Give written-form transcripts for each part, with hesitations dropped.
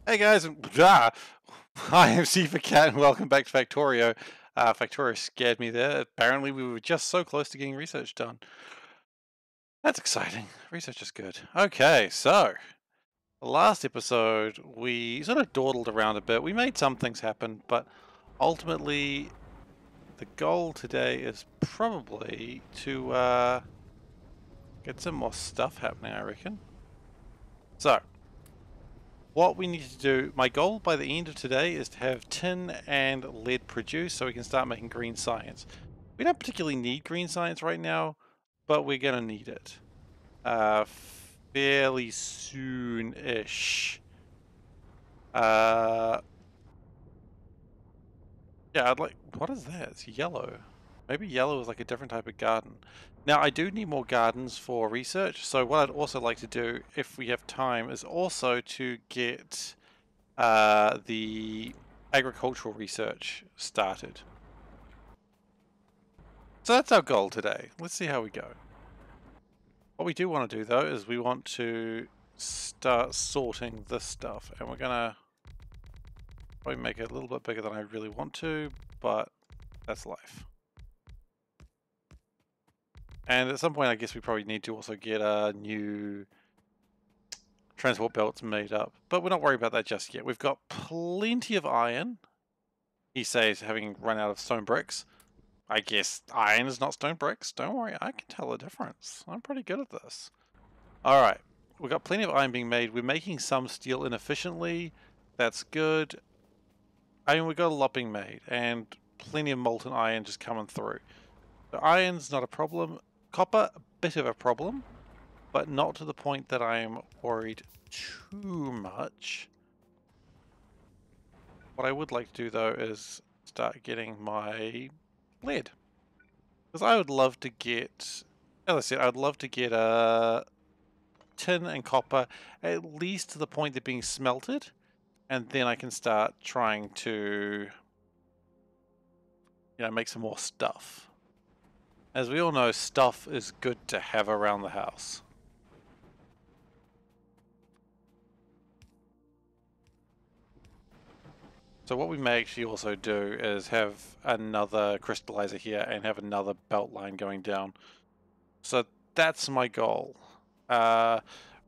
Hey guys, I am SeiferKatt and welcome back to Factorio. Factorio scared me there. Apparently we were just so close to getting research done. That's exciting. Research is good. Okay, so the last episode we sort of dawdled around a bit. We made some things happen, but ultimately the goal today is probably to get some more stuff happening, I reckon. So what we need to do, my goal by the end of today is to have tin and lead produced so we can start making green science. We don't particularly need green science right now, but we're going to need it. Fairly soon-ish. Yeah, I'd like... What is that? It's yellow. Maybe yellow is like a different type of garden. Now, I do need more gardens for research, so what I'd also like to do, if we have time, is also to get the agricultural research started. So that's our goal today. Let's see how we go. What we do want to do though is we want to start sorting this stuff, and we're gonna probably make it a little bit bigger than I really want to, but that's life. And at some point I guess we probably need to also get a new transport belts made up, but we're not worried about that just yet. We've got plenty of iron. He says, having run out of stone bricks. I guess iron is not stone bricks. Don't worry, I can tell the difference. I'm pretty good at this. Alright, we've got plenty of iron being made. We're making some steel inefficiently. That's good. I mean, we've got a lot being made, and plenty of molten iron just coming through. So iron's not a problem. Copper, a bit of a problem, but not to the point that I am worried too much. What I would like to do, though, is start getting my lead. Because I would love to get, as I said, I'd love to get tin and copper at least to the point they're being smelted, and then I can start trying to, make some more stuff. As we all know, stuff is good to have around the house. So what we may actually also do is have another crystallizer here and have another belt line going down. So that's my goal.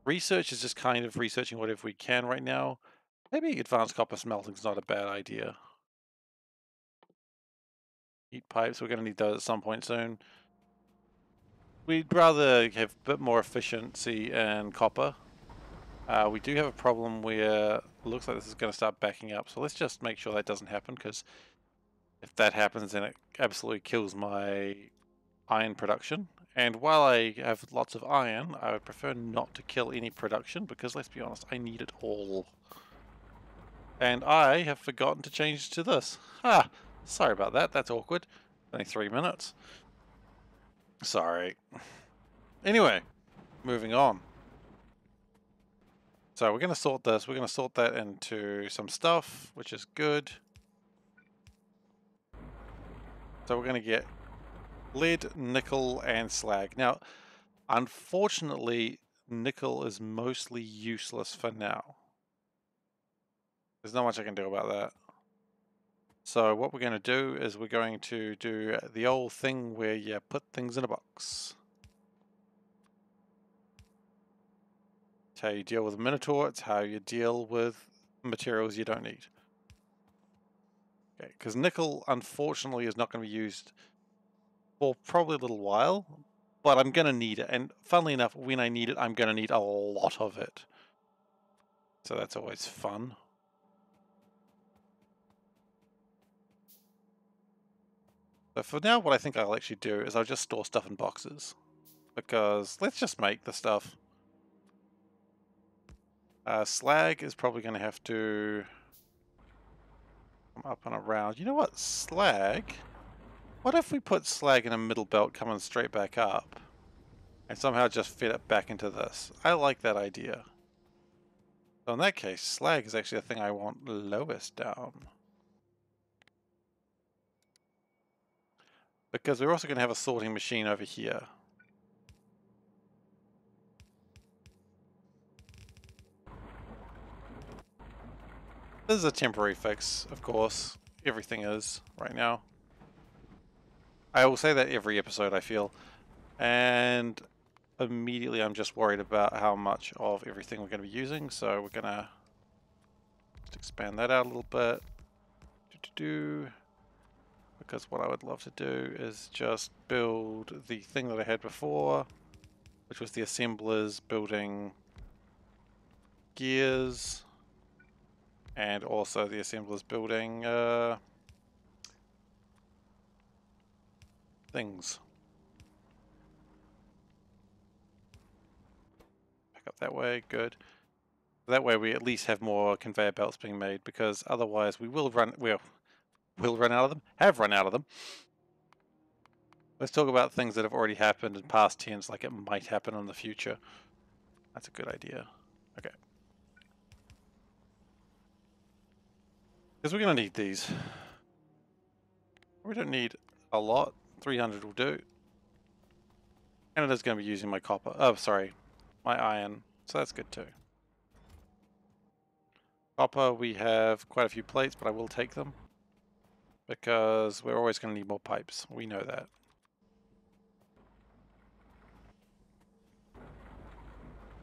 Research is just kind of researching whatever we can right now. Maybe advanced copper smelting is not a bad idea. Heat pipes, we're going to need those at some point soon. We'd rather have a bit more efficiency in copper. We do have a problem where it looks like this is going to start backing up, so let's just make sure that doesn't happen, because if that happens then it absolutely kills my iron production. And while I have lots of iron, I would prefer not to kill any production, because let's be honest, I need it all. And I have forgotten to change to this. Sorry about that, that's awkward. Only 3 minutes. Sorry. Anyway, moving on. So we're going to sort this. We're going to sort that into some stuff, which is good. So we're going to get lead, nickel, and slag. Now, unfortunately, nickel is mostly useless for now. There's not much I can do about that. So what we're going to do is we're going to do the old thing where you put things in a box. It's how you deal with a Minotaur. It's how you deal with materials you don't need. Okay, because nickel, unfortunately, is not going to be used for probably a little while, but I'm going to need it. And funnily enough, when I need it, I'm going to need a lot of it. So that's always fun. So for now, what I think I'll actually do is I'll just store stuff in boxes, because let's just make the stuff. Slag is probably going to have to come up and around. You know what? Slag? What if we put slag in a middle belt coming straight back up and somehow just fit it back into this? I like that idea. So in that case, slag is actually the thing I want lowest down. Because we're also going to have a sorting machine over here. This is a temporary fix, of course. Everything is right now. I will say that every episode, I feel. And immediately I'm just worried about how much of everything we're going to be using. So we're going to just expand that out a little bit. Because what I would love to do is just build the thing that I had before, which was the assemblers building gears, and also the assemblers building things. Back up that way, good. That way we at least have more conveyor belts being made, because otherwise we will run out of them, have run out of them. Let's talk about things that have already happened in past tense, like it might happen in the future. That's a good idea. Okay. Because we're going to need these. We don't need a lot. 300 will do. Canada's going to be using my copper. Oh, sorry. My iron. So that's good too. Copper, we have quite a few plates, but I will take them. Because we're always going to need more pipes. We know that.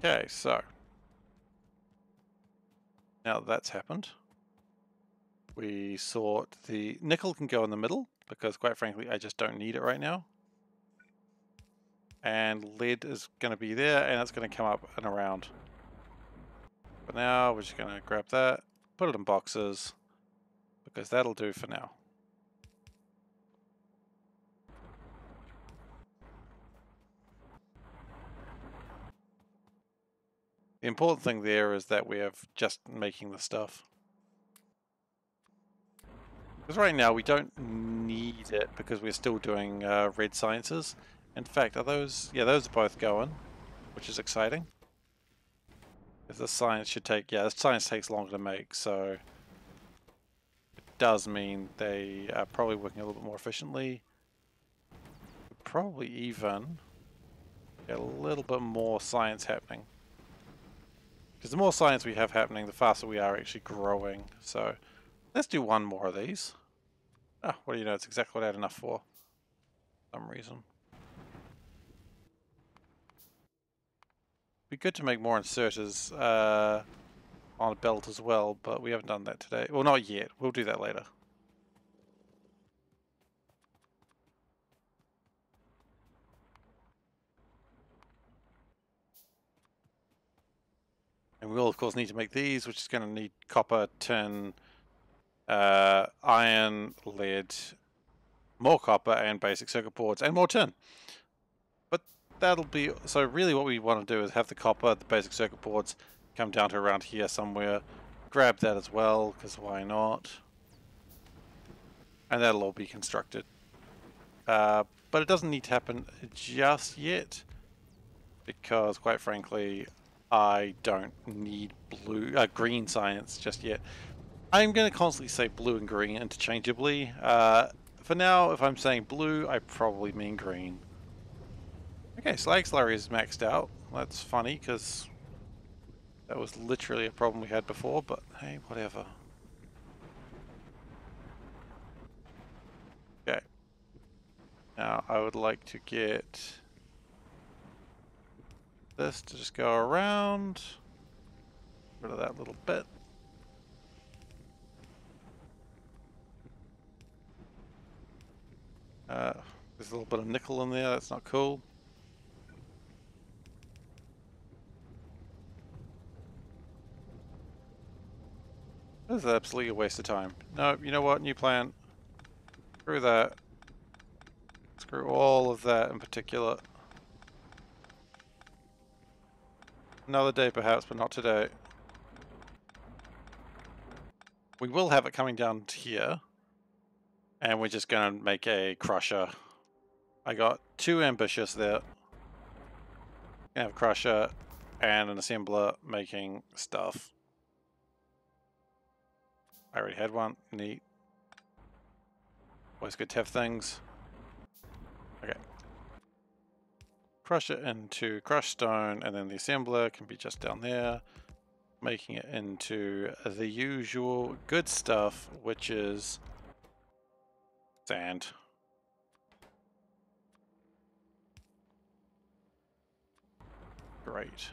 Okay, so. Now that that's happened. We sort the nickel can go in the middle, because quite frankly, I just don't need it right now. And lead is going to be there, and it's going to come up and around. For now, we're just going to grab that, put it in boxes, because that'll do for now. The important thing there is that we have just making the stuff. Because right now we don't need it because we're still doing red sciences. In fact, are those... yeah, those are both going, which is exciting. If the science should take... yeah, the science takes longer to make, so... it does mean they are probably working a little bit more efficiently. Probably even get a little bit more science happening. Because the more science we have happening, the faster we are actually growing. So let's do one more of these. Ah, what do you know? It's exactly what I had enough for some reason. Be good to make more inserters on a belt as well, but we haven't done that today. Well, not yet. We'll do that later. And we will, of course, need to make these, which is going to need copper, tin, iron, lead, more copper, and basic circuit boards, and more tin. But that'll be... so really what we want to do is have the copper, the basic circuit boards, come down to around here somewhere. Grab that as well, because why not? And that'll all be constructed. But it doesn't need to happen just yet, because quite frankly, I don't need green science just yet. I'm going to constantly say blue and green interchangeably. For now, if I'm saying blue, I probably mean green. Okay, slag slurry is maxed out. That's funny, because that was literally a problem we had before, but hey, whatever. Okay. Now, I would like to get this to just go around. Rid of that little bit. There's a little bit of nickel in there, that's not cool. This is absolutely a waste of time. No, you know what, new plan. Screw that. Screw all of that in particular. Another day perhaps, but not today. We will have it coming down to here. And we're just going to make a crusher. I got too ambitious there. Gonna have a crusher and an assembler making stuff. I already had one. Neat. Always good to have things. Okay. Crush it into crushed stone, and then the assembler can be just down there. making it into the usual good stuff, which is sand. Great.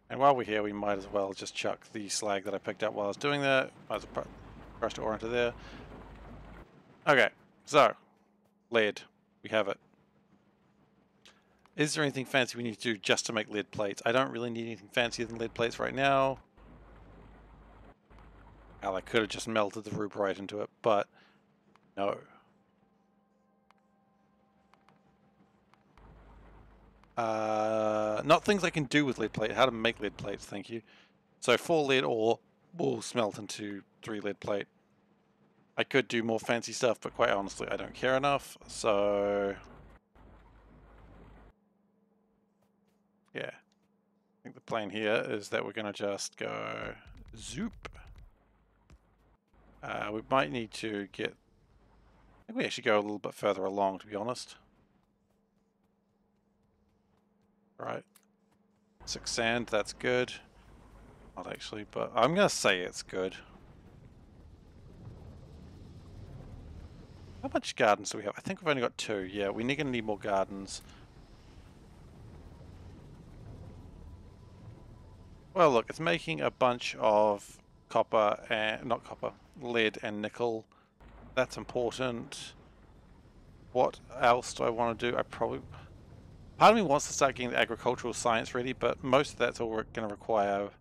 And while we're here, we might as well just chuck the slag that I picked up while I was doing that. Might as well crush the ore into there. Okay, so lead. We have it. Is there anything fancy we need to do just to make lead plates? I don't really need anything fancier than lead plates right now. Hell, I could have just melted the rube right into it, but no. Not things I can do with lead plate. How to make lead plates, thank you. So 4 lead ore will smelt into 3 lead plate. I could do more fancy stuff, but quite honestly, I don't care enough. So yeah, I think the plan here is that we're going to just go zoop. We might need to get... I think we actually go a little bit further along, to be honest. Right. 6 sand, that's good. Not actually, but I'm going to say it's good. How much gardens do we have? I think we've only got 2. Yeah, we're going to need more gardens. Well, look, it's making a bunch of copper and... not copper, lead and nickel. That's important. What else do I want to do? I probably... Part of me wants to start getting the agricultural science ready, but most of that's all going to require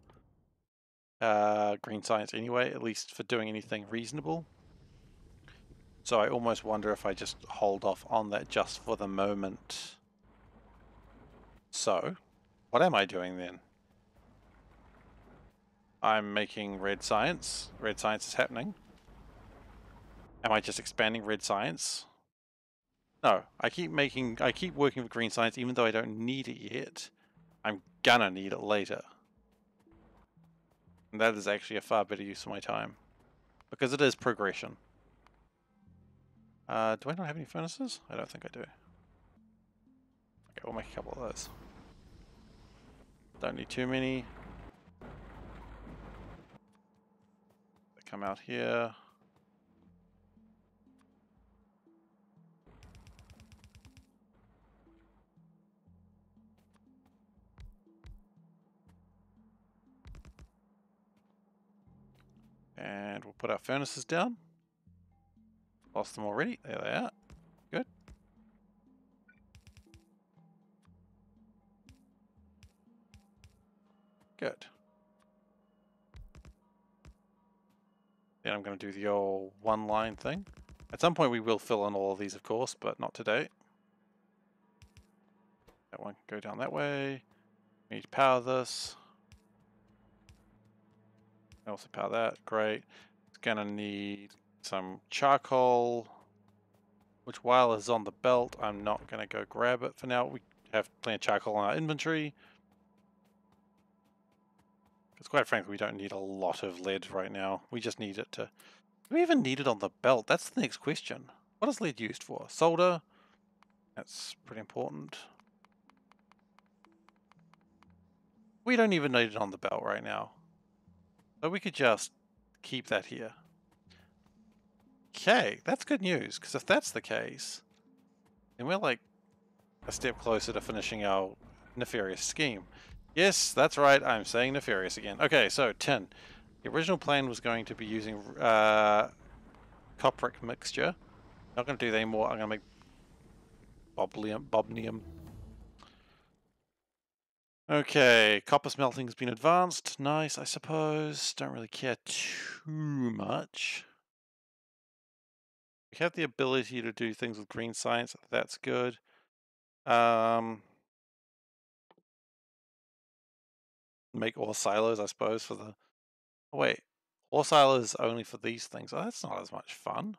green science anyway, at least for doing anything reasonable. So I almost wonder if I just hold off on that just for the moment. So, what am I doing then? I'm making red science. Red science is happening. Am I just expanding red science? No, I keep working with green science even though I don't need it yet. I'm gonna need it later. And that is actually a far better use of my time. Because it is progression. Do I not have any furnaces? I don't think I do. Okay, we'll make a couple of those. Don't need too many. They come out here. And we'll put our furnaces down. Lost them already. There they are. Good. Good. Then I'm going to do the old one-line thing. At some point we will fill in all of these, of course, but not today. That one can go down that way. We need to power this. I also power that. Great. It's going to need some charcoal, which while is on the belt, I'm not going to go grab it for now. We have plenty of charcoal in our inventory. Because quite frankly, we don't need a lot of lead right now. We just need it to... Do we even need it on the belt? That's the next question. What is lead used for? Solder? That's pretty important. We don't even need it on the belt right now. So we could just keep that here. Okay, that's good news, because if that's the case, then we're like a step closer to finishing our nefarious scheme. Yes, that's right, I'm saying nefarious again. Okay, so tin. The original plan was going to be using copric mixture. Not going to do that anymore. I'm going to make bobnium. Okay, copper smelting's been advanced. Nice, I suppose. Don't really care too much. We have the ability to do things with green science. That's good. Make ore silos, I suppose, for the... Oh, wait. Ore silos only for these things. Oh, that's not as much fun.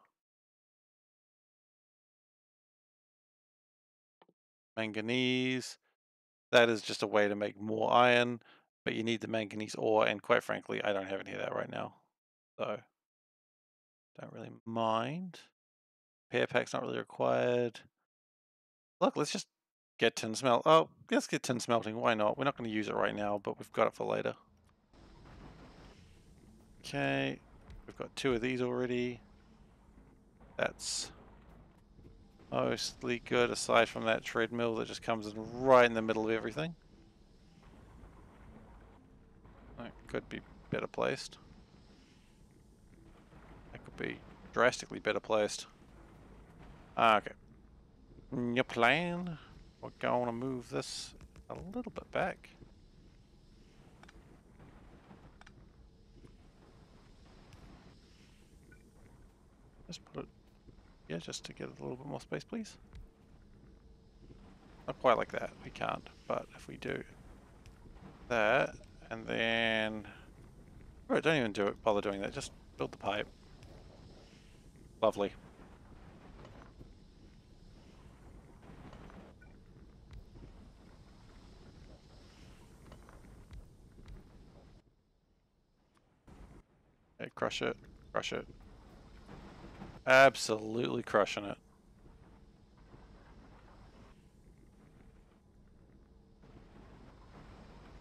Manganese. That is just a way to make more iron, but you need the manganese ore, and quite frankly, I don't have any of that right now. So, don't really mind. Repair pack's not really required. Look, let's just get tin smelt. Oh, let's get tin smelting. Why not? We're not going to use it right now, but we've got it for later. Okay, we've got 2 of these already. That's mostly good, aside from that treadmill that just comes in right in the middle of everything. That could be better placed. That could be drastically better placed. Okay. Your plan? We're going to move this a little bit back. Just put it, yeah, just to get a little bit more space, please. Not quite like that, we can't, but if we do that, and then, oh, don't even bother doing that, just build the pipe. Lovely. Okay, crush it, crush it. Absolutely crushing it.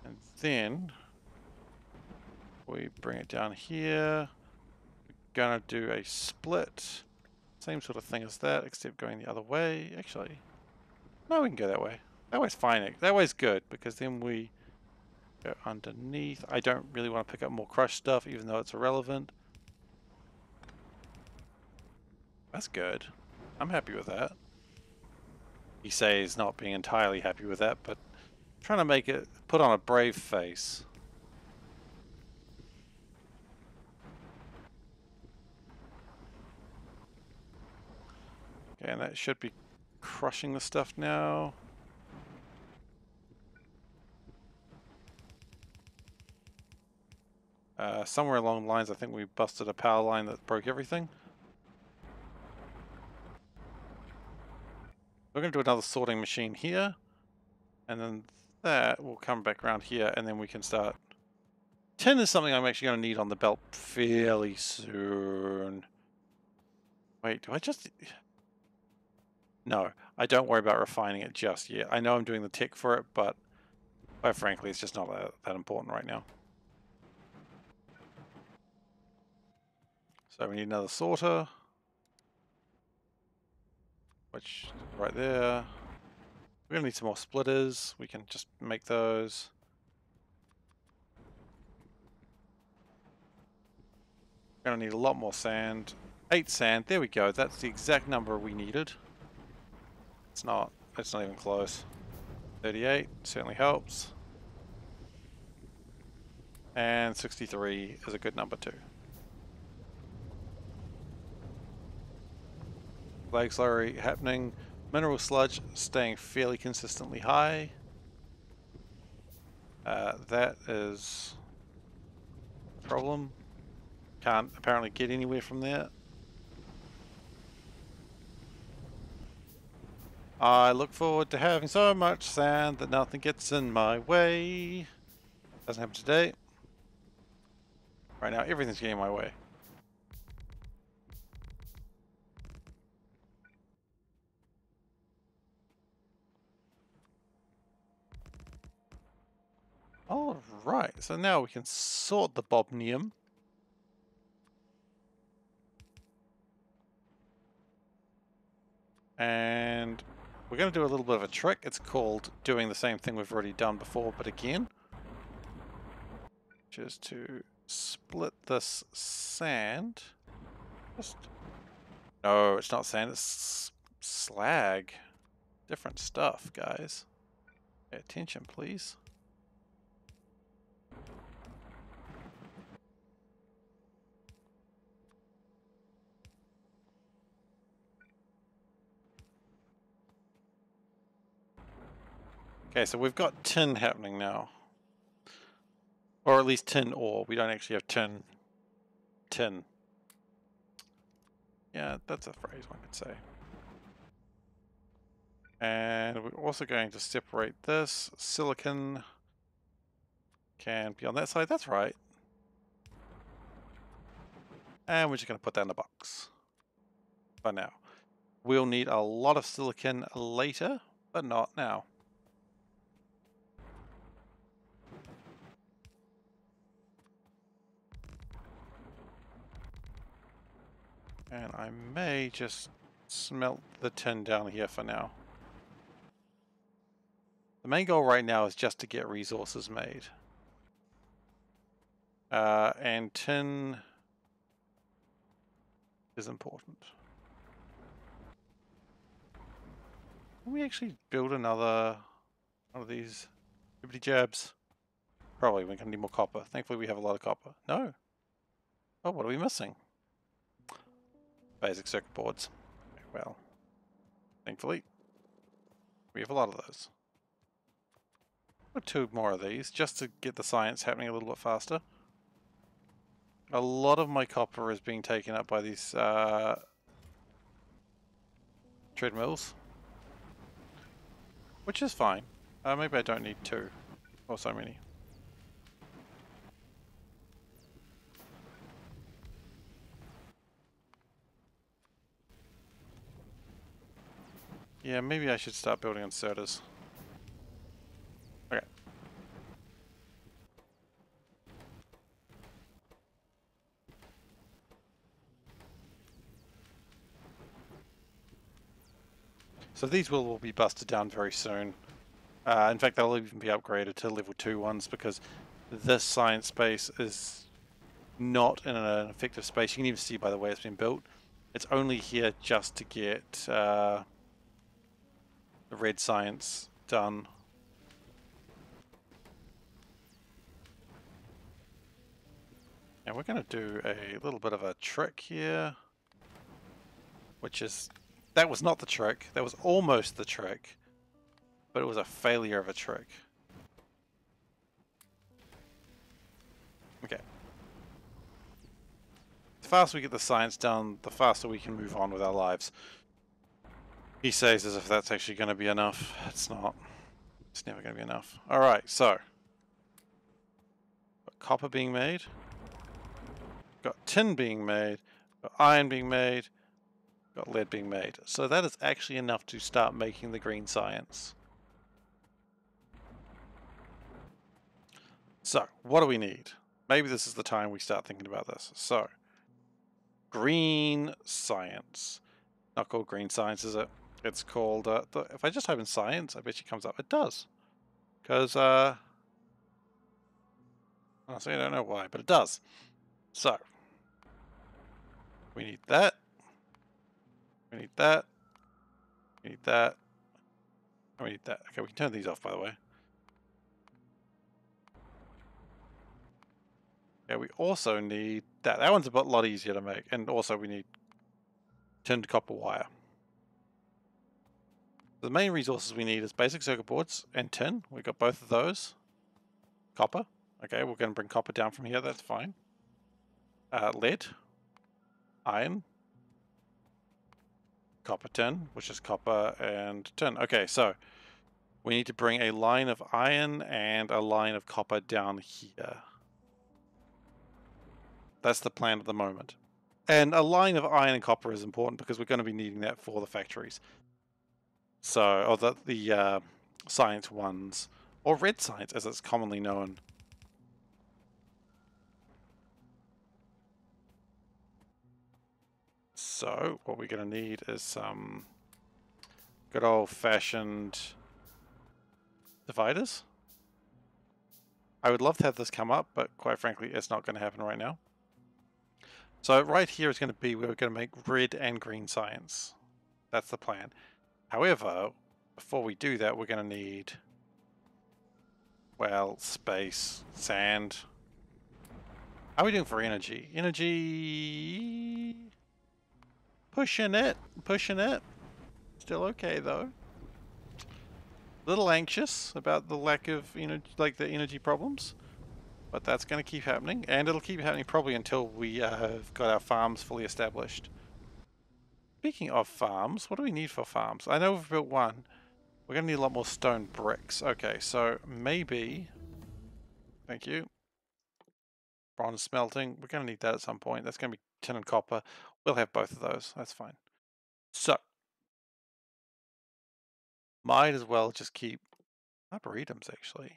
And then we bring it down here. We're gonna do a split. Same sort of thing as that, except going the other way. Actually, no, we can go that way. That way's fine. That way's good, because then we go underneath. I don't really want to pick up more crushed stuff, even though it's irrelevant. That's good. I'm happy with that. He says not being entirely happy with that, but trying to make it put on a brave face. Okay, and that should be crushing the stuff now. Somewhere along the lines, I think we busted a power line that broke everything. We're going to do another sorting machine here, and then that will come back around here, and then we can start. Tin is something I'm actually going to need on the belt fairly soon. Wait, do I just... No, I don't worry about refining it just yet. I know I'm doing the tech for it, but quite frankly, it's just not that important right now. So we need another sorter, which is right there. We're going to need some more splitters. We can just make those. We're going to need a lot more sand. 8 sand, there we go. That's the exact number we needed. It's not even close. 38 certainly helps. And 63 is a good number too. Lag slurry happening. Mineral sludge staying fairly consistently high. That is a problem. Can't apparently get anywhere from there. I look forward to having so much sand that nothing gets in my way. Doesn't happen today. Right now, everything's getting in my way. Alright, so now we can sort the bobnium. And we're going to do a little bit of a trick. It's called doing the same thing we've already done before, but again. Which is to split this sand. No, it's not sand, it's slag. Different stuff, guys. Pay attention, please. Okay, so we've got tin happening now. Or at least tin ore. We don't actually have tin. Tin. Yeah, that's a phrase one could say. And we're also going to separate this. Silicon can be on that side. That's right. And we're just going to put that in the box. For now. We'll need a lot of silicon later, but not now. And I may just smelt the tin down here for now. The main goal right now is just to get resources made. And tin is important. Can we actually build another one of these jibbity jabs? Probably, we're gonna need more copper. Thankfully we have a lot of copper. No. Oh, what are we missing? Basic circuit boards. Well, thankfully, we have a lot of those. Put 2 more of these, just to get the science happening a little bit faster. A lot of my copper is being taken up by these treadmills. Which is fine. Maybe I don't need 2, or so many. Yeah, maybe I should start building inserters. Okay. So these will all be busted down very soon. In fact, they'll even be upgraded to level 2 ones because this science space is not in an effective space. You can even see by the way it's been built. It's only here just to get the red science done. And we're going to do a little bit of a trick here, which is, that was not the trick, that was almost the trick, but it was a failure of a trick. Okay. The faster we get the science done, the faster we can move on with our lives. He says as if that's actually going to be enough. It's not. It's never going to be enough. Alright, so. Got copper being made. Got tin being made. Got iron being made. Got lead being made. So that is actually enough to start making the green science. So, what do we need? Maybe this is the time we start thinking about this. So, green science. Not called green science, is it? It's called, if I just type in science, I bet it comes up. It does. Because, honestly, I don't know why, but it does. So, we need that. We need that. We need that. And we need that. Okay, we can turn these off, by the way. Yeah, we also need that. That one's a lot easier to make. And also we need tinned copper wire. The main resources we need is basic circuit boards and tin. We got both of those. Copper. Okay, we're going to bring copper down from here. That's fine. Lead. Iron. Copper tin, which is copper and tin. Okay, so we need to bring a line of iron and a line of copper down here. That's the plan at the moment. And a line of iron and copper is important because we're going to be needing that for the factories. So, or the science ones, or red science as it's commonly known. So, what we're going to need is some good old-fashioned dividers. I would love to have this come up, but quite frankly, it's not going to happen right now. So right here is going to be, we're going to make red and green science. That's the plan. However, before we do that, we're going to need, well, space, sand. How are we doing for energy? Energy... Pushing it. Pushing it. Still okay, though. Little anxious about the lack of energy, like the energy problems. But that's going to keep happening. And it'll keep happening probably until we have got our farms fully established. Speaking of farms, what do we need for farms? I know we've built one. We're going to need a lot more stone bricks. Okay, so maybe... Thank you. Bronze smelting. We're going to need that at some point. That's going to be tin and copper. We'll have both of those. That's fine. So. Might as well just keep arboretums, actually.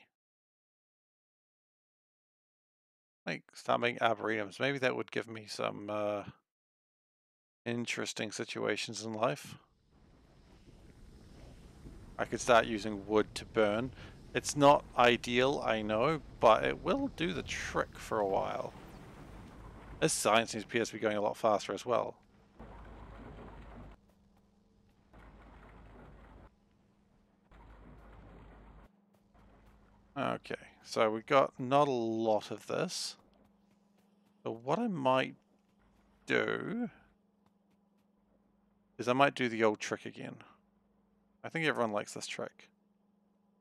Like, start making arboretums. Maybe that would give me some, Interesting situations in life. I could start using wood to burn. It's not ideal, I know, but it will do the trick for a while. This science appears to be going a lot faster as well. Okay, so we got not a lot of this. So what I might do is I might do the old trick again. I think everyone likes this trick.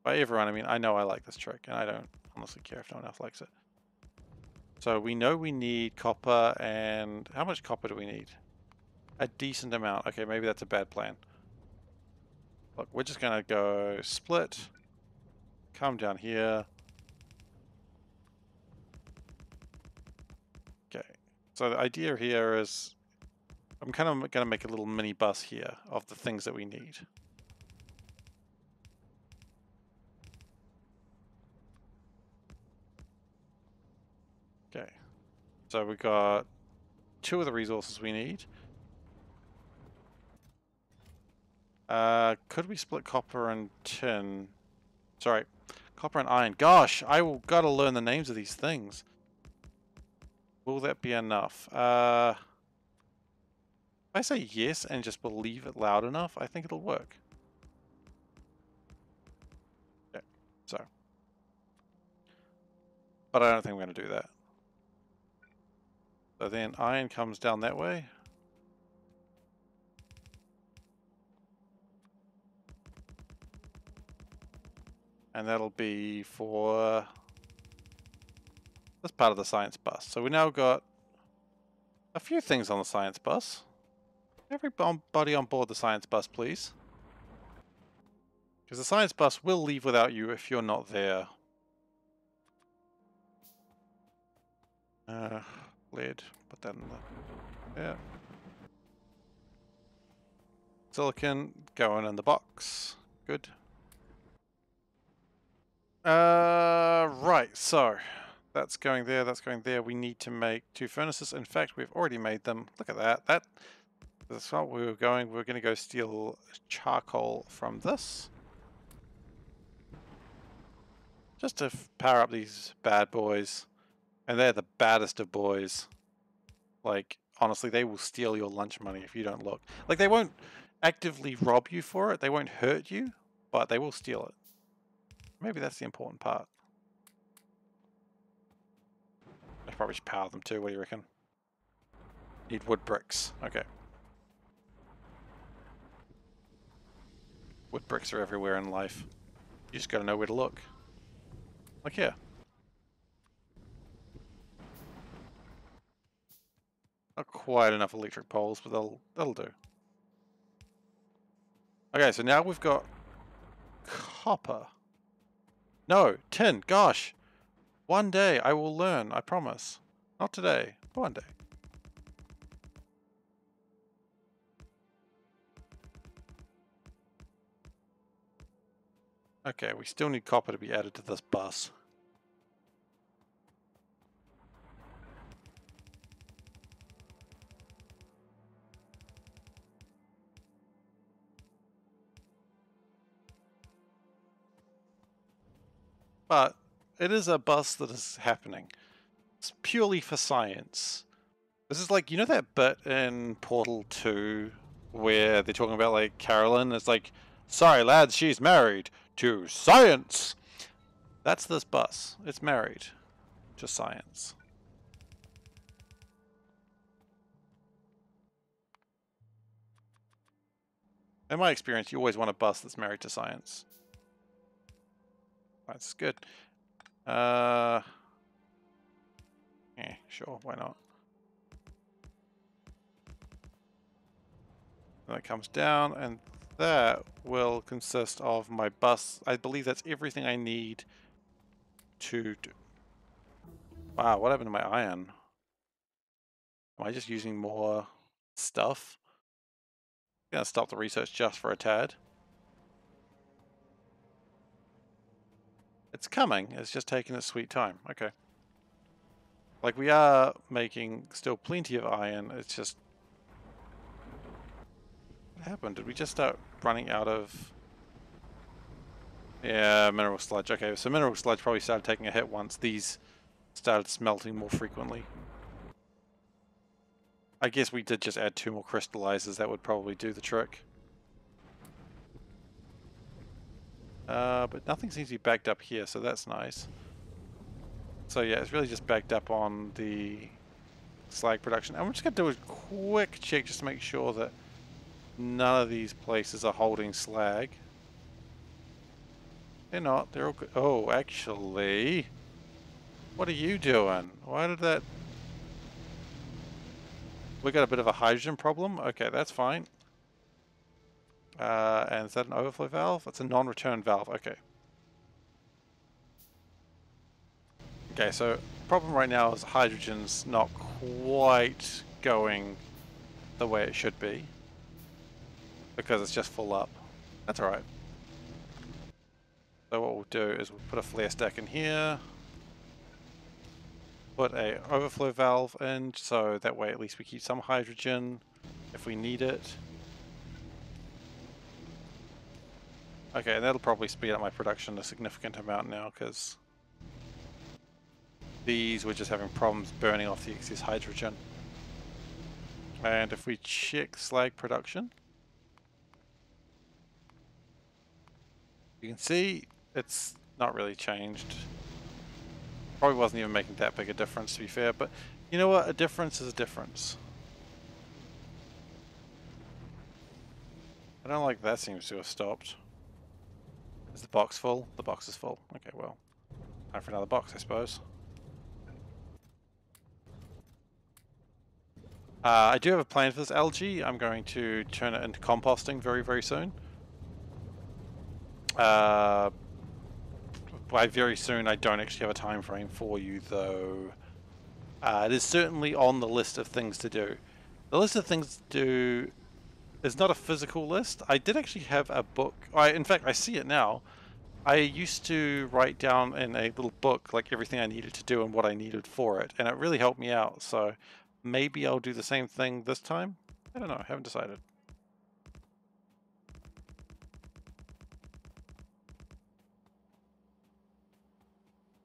By everyone, I mean I know I like this trick, and I don't honestly care if no one else likes it. So we know we need copper, and how much copper do we need? A decent amount. Okay, maybe that's a bad plan. Look, we're just gonna go split, come down here. Okay, so the idea here is I'm kind of gonna make a little mini bus here of the things that we need. Okay, so we got 2 of the resources we need. Could we split copper and tin? Sorry, copper and iron. Gosh, gotta learn the names of these things. Will that be enough? If I say yes and just believe it loud enough, I think it'll work. Okay, so. But I don't think I'm going to do that. So then iron comes down that way. And that'll be for this part of the science bus. So we now got a few things on the science bus. Everybody on board the science bus, please. Because the science bus will leave without you if you're not there. Lead. Put that in the... Yeah. Silicon going in the box. Good. Right, so that's going there, that's going there. We need to make 2 furnaces. In fact, we've already made them. Look at that. That's not where we were going. We're going to go steal charcoal from this. Just to power up these bad boys. And they're the baddest of boys. Like, honestly, they will steal your lunch money if you don't look. Like, they won't actively rob you for it. They won't hurt you, but they will steal it. Maybe that's the important part. I probably should power them too. What do you reckon? Need wood bricks. Okay. Wood bricks are everywhere in life. You just gotta know where to look. Like here. Not quite enough electric poles, but that'll do. Okay, so now we've got copper. No, tin. Gosh. One day I will learn, I promise. Not today, but one day. Okay, we still need copper to be added to this bus. But it is a bus that is happening. It's purely for science. This is like, you know that bit in Portal 2 where they're talking about like Carolyn? It's like, sorry lads, she's married to science. That's this bus. It's married to science. In my experience, you always want a bus that's married to science. That's good. Yeah, sure, why not? And that comes down, and that will consist of my bus. I believe that's everything I need to do. Wow, what happened to my iron? Am I just using more stuff? I'm gonna stop the research just for a tad. It's coming, it's just taking its sweet time. Okay. Like, we are making still plenty of iron, it's just What happened? Did we just start running out of... Yeah, mineral sludge. Okay, so mineral sludge probably started taking a hit once these started smelting more frequently. I guess we did just add 2 more crystallizers. That would probably do the trick. But nothing seems to be backed up here, so that's nice. So yeah, it's really just backed up on the slag production. I'm just going to do a quick check just to make sure that none of these places are holding slag. They're not. They're all good. Oh, actually... What are you doing? Why did that... We got a bit of a hydrogen problem? Okay, that's fine. And is that an overflow valve? It's a non-return valve. Okay. Okay, so problem right now is hydrogen's not quite going the way it should be. Because it's just full up. That's alright. So what we'll do is we'll put a flare stack in here. Put a overflow valve in, so that way at least we keep some hydrogen if we need it. Okay, and that'll probably speed up my production a significant amount now, because these were just having problems burning off the excess hydrogen. And if we check slag production, you can see it's not really changed. Probably wasn't even making that big a difference, to be fair, but you know what? A difference is a difference. I don't like that seems to have stopped. Is the box full? The box is full. Okay, well, time for another box, I suppose. I do have a plan for this algae. I'm going to turn it into composting very, very soon. By very soon, I don't actually have a time frame for you, though. It is certainly on the list of things to do. The list of things to do is not a physical list. I did actually have a book. In fact, I see it now. I used to write down in a little book like everything I needed to do and what I needed for it, and it really helped me out. So maybe I'll do the same thing this time. I don't know. I haven't decided.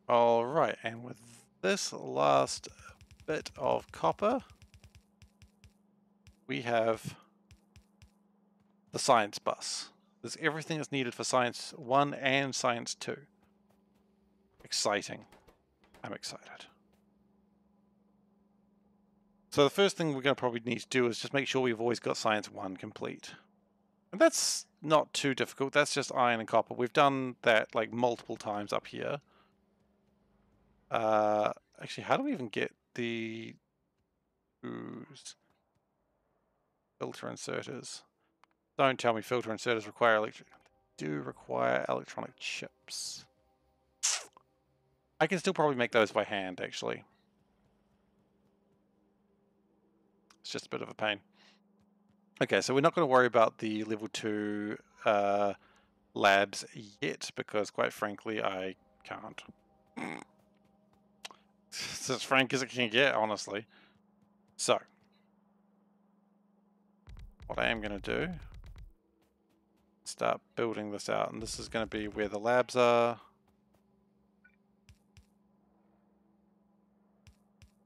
All right, and with this last bit of copper, we have the science bus. There's everything that's needed for Science 1 and Science 2. Exciting. I'm excited. So the first thing we're going to probably need to do is just make sure we've always got Science 1 complete. And that's not too difficult. That's just iron and copper. We've done that like multiple times up here. Actually, how do we even get the filter inserters? Don't tell me filter inserters require electronic chips. I can still probably make those by hand, actually. It's just a bit of a pain. Okay, so we're not going to worry about the level 2 labs yet, because quite frankly, I can't. It's as frank as it can get, honestly. So, what I am going to do, start building this out, and this is going to be where the labs are.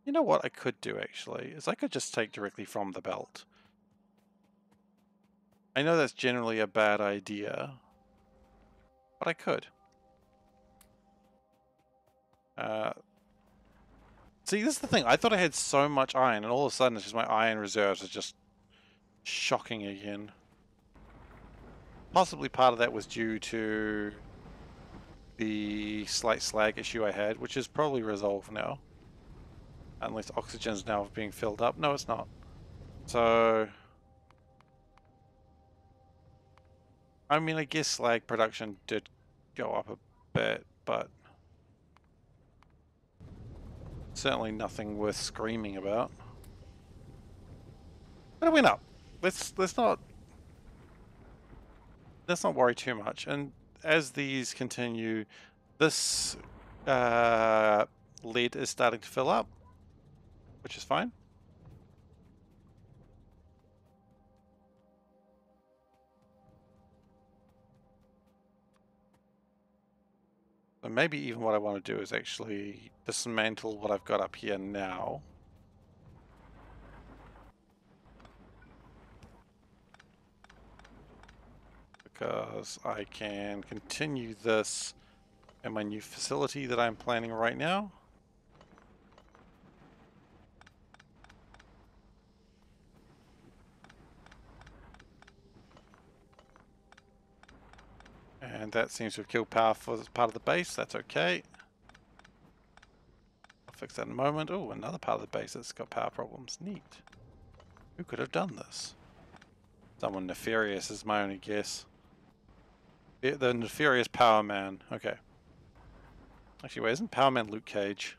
You know what I could do, actually, is I could just take directly from the belt. I know that's generally a bad idea, but I could. See, this is the thing. I thought I had so much iron, and all of a sudden it's just my iron reserves are just shocking again. Possibly part of that was due to the slight slag issue I had, which is probably resolved now. Unless oxygen's now being filled up. No, it's not. So, I mean, I guess slag production did go up a bit, but certainly nothing worth screaming about. But it went up. Let's not worry too much. And as these continue, this lead is starting to fill up, which is fine. And maybe even what I want to do is actually dismantle what I've got up here now. Because I can continue this in my new facility that I'm planning right now. And that seems to have killed power for this part of the base. That's okay. I'll fix that in a moment. Oh, another part of the base that's got power problems. Neat. Who could have done this? Someone nefarious is my only guess. The nefarious Power Man. Okay. Actually, wait, isn't Power Man Luke Cage?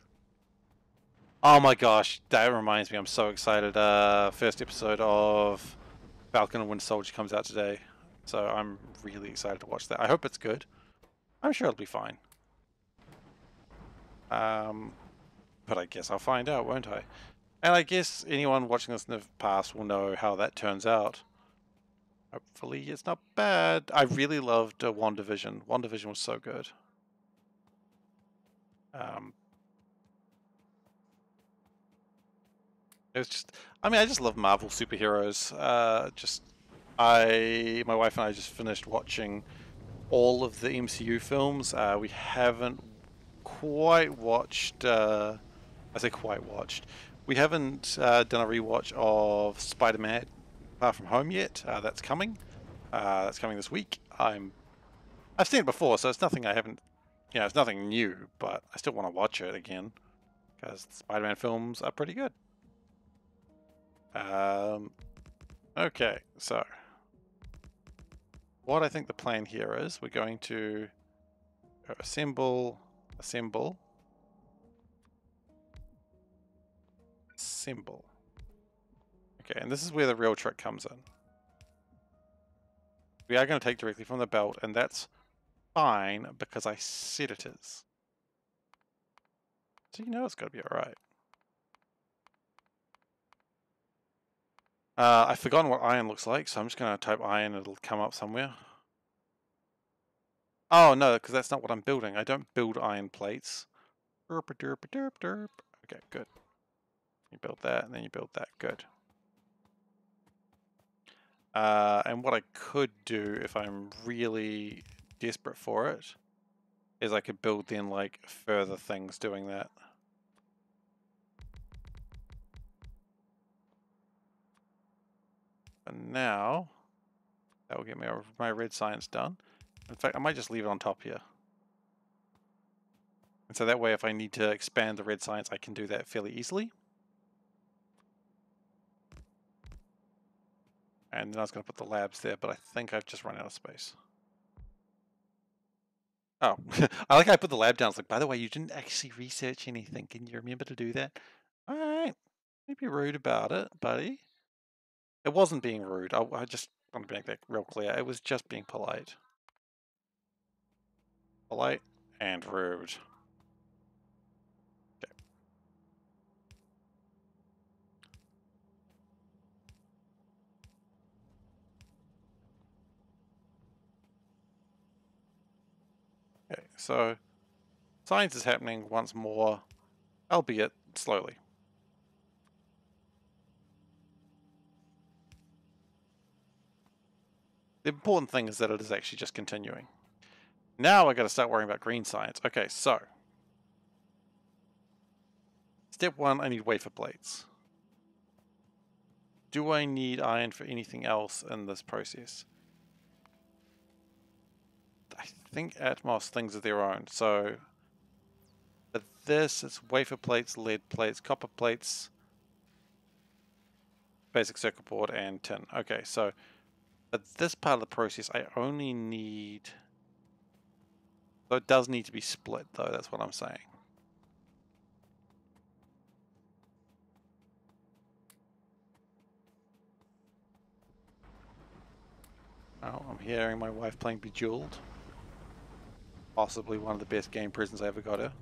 Oh my gosh, that reminds me, I'm so excited. First episode of Falcon and Winter Soldier comes out today. So I'm really excited to watch that. I hope it's good. I'm sure it'll be fine. But I guess I'll find out, won't I? And I guess anyone watching this in the past will know how that turns out. Hopefully it's not bad. I really loved WandaVision. WandaVision was so good. It was just, I mean, I just love Marvel superheroes. My wife and I just finished watching all of the MCU films. We haven't quite watched, I say quite watched. We haven't done a rewatch of Spider-Man Far From Home yet. That's coming. That's coming this week. I've seen it before, so it's nothing I haven't, it's nothing new, but I still want to watch it again because the Spider-Man films are pretty good. Okay, so what I think the plan here is, we're going to assemble, assemble. Okay, and this is where the real trick comes in. We are going to take directly from the belt, and that's fine because I said it is. So you know it's got to be alright. I've forgotten what iron looks like, so I'm just going to type iron and it'll come up somewhere. Oh no, because that's not what I'm building. I don't build iron plates. Derp, derp, derp, derp. Okay, good. You build that, and then you build that. Good. And what I could do if I'm really desperate for it is I could build then like further things doing that. And now that will get me my red science done. In fact, I might just leave it on top here. And so that way if I need to expand the red science, I can do that fairly easily. And then I was going to put the labs there, but I think I've just run out of space. Oh, I like how I put the lab down. It's like, by the way, you didn't actually research anything. Can you remember to do that? All right. Don't be rude about it, buddy. It wasn't being rude. I just want to make that real clear. It was just being polite. Polite and rude. Okay. Okay, so science is happening once more, albeit slowly. The important thing is that it is actually just continuing. Now I got to start worrying about green science. Okay, so step one, I need wafer plates. Do I need iron for anything else in this process? I think Atmos things of their own. So for this, it's wafer plates, lead plates, copper plates, basic circuit board, and tin. Okay, so for this part of the process, I only need... So it does need to be split, though. That's what I'm saying. Oh, I'm hearing my wife playing Bejeweled. Possibly one of the best game presents I ever got her.